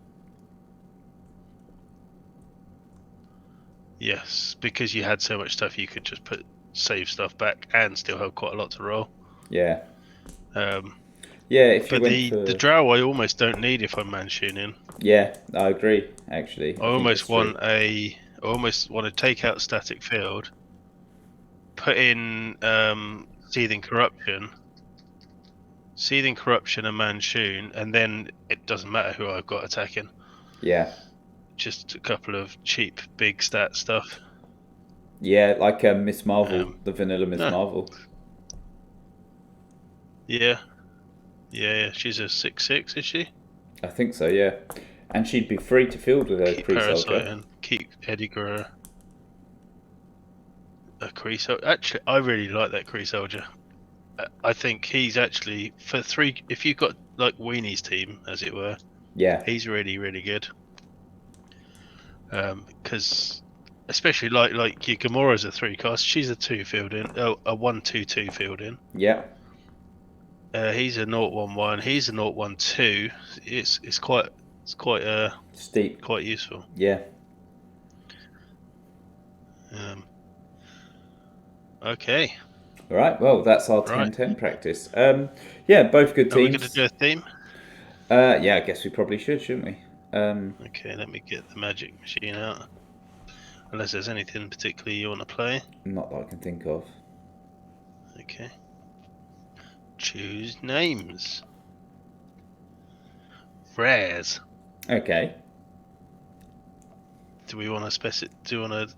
Speaker 2: Yes, because you had so much stuff, you could just save stuff back and still have quite a lot to roll.
Speaker 1: Yeah.
Speaker 2: Yeah, if you went for the Drow, I almost don't need if I'm Manchunin.
Speaker 1: Yeah, I agree. Actually,
Speaker 2: I almost want to take out static field, put in Seething Corruption, and Manchun, and then it doesn't matter who I've got attacking.
Speaker 1: Yeah.
Speaker 2: Just a couple of cheap, big stat stuff.
Speaker 1: Yeah, like Miss Marvel, the vanilla Miss Marvel.
Speaker 2: Yeah. She's a 6/6, is she?
Speaker 1: I think so. Yeah, and she'd be free to field with her
Speaker 2: Keep
Speaker 1: Kree
Speaker 2: Parasite
Speaker 1: soldier.
Speaker 2: and keep Eddie Guerrero. A Kree soldier. Actually, I really like that Kree soldier. I think he's actually for 3. If you've got like Weenie's team, as it were,
Speaker 1: Yeah,
Speaker 2: he's really, really good. Because especially like your Gamora's a 3 cost. She's a 2 field in. Oh, a 1/2/2 field in.
Speaker 1: Yeah.
Speaker 2: He's a 0/1/1. He's a 0/1/2. It's quite
Speaker 1: steep,
Speaker 2: quite useful.
Speaker 1: Yeah.
Speaker 2: Okay.
Speaker 1: All right. Well, that's our 10-10 practice. Yeah, both good teams.
Speaker 2: Are we going to do a theme?
Speaker 1: Yeah, I guess we probably should, shouldn't we?
Speaker 2: Okay, let me get the magic machine out. Unless there's anything particularly you want to play.
Speaker 1: Not that I can think of.
Speaker 2: Okay. Choose names. Rares.
Speaker 1: Okay.
Speaker 2: Do we want to Do you want to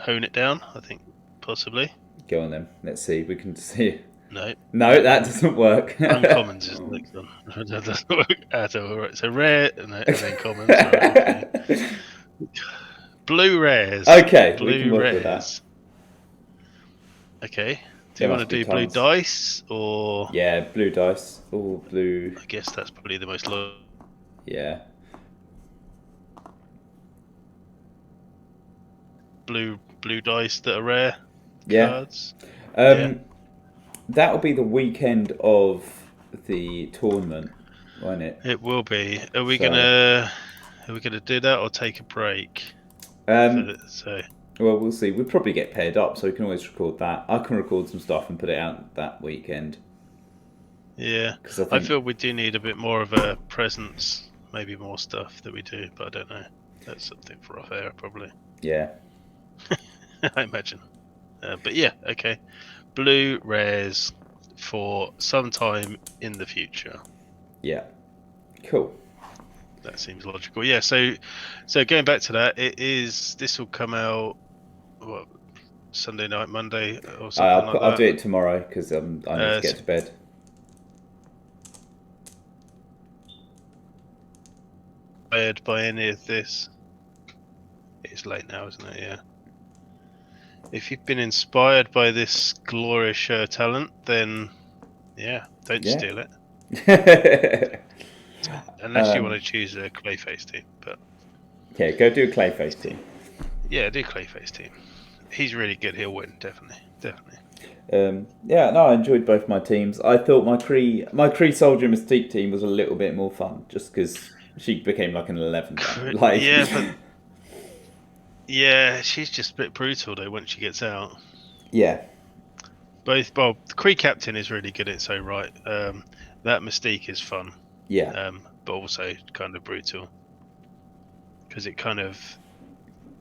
Speaker 2: hone it down? I think possibly.
Speaker 1: Go on then. Let's see. We can see.
Speaker 2: No.
Speaker 1: No, that doesn't work.
Speaker 2: Uncommons is the next one. That doesn't work at all. Right. So rare and then commons. Right, okay. Blue rares.
Speaker 1: Okay.
Speaker 2: Blue
Speaker 1: we can work
Speaker 2: rares.
Speaker 1: with that.
Speaker 2: Okay. Do you want to do blue dice or?
Speaker 1: Yeah, blue dice or blue.
Speaker 2: I guess that's probably the most low.
Speaker 1: Yeah.
Speaker 2: Blue dice that are rare.
Speaker 1: Yeah.
Speaker 2: Cards.
Speaker 1: That'll be the weekend of the tournament, won't it?
Speaker 2: It will be. Are we gonna do that or take a break?
Speaker 1: Well, we'll see. We'll probably get paired up, so we can always record that. I can record some stuff and put it out that weekend.
Speaker 2: Yeah, I feel we do need a bit more of a presence, maybe more stuff that we do, but I don't know. That's something for off air, probably.
Speaker 1: Yeah.
Speaker 2: I imagine. But yeah, okay. Blue rares for some time in the future.
Speaker 1: Yeah. Cool.
Speaker 2: That seems logical. Yeah, so going back to that, this will come out what, Sunday night, Monday or something like that?
Speaker 1: I'll do it tomorrow because I need to get to bed.
Speaker 2: Inspired by any of this? It's late now, isn't it? Yeah. If you've been inspired by this glorious show of talent, then yeah, don't steal it. Unless you want to choose a Clayface team, but
Speaker 1: yeah, go do a Clayface team.
Speaker 2: Yeah, do Clayface team. He's really good. He'll win, definitely.
Speaker 1: Yeah, no, I enjoyed both my teams. I thought my Kree Soldier Mystique team was a little bit more fun, just because she became like an 11.
Speaker 2: Yeah, she's just a bit brutal though once she gets out.
Speaker 1: Yeah.
Speaker 2: The Kree Captain is really good at its own right. That Mystique is fun.
Speaker 1: Yeah.
Speaker 2: But also kind of brutal. Because it kind of,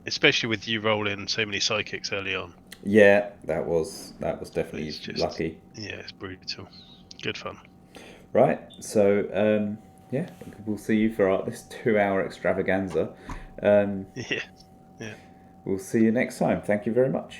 Speaker 2: especially with you rolling so many psychics early on.
Speaker 1: Yeah, that was definitely lucky.
Speaker 2: Yeah, it's brutal. Good fun.
Speaker 1: Right, so yeah, we'll see you for this 2-hour extravaganza.
Speaker 2: Yeah.
Speaker 1: We'll see you next time. Thank you very much.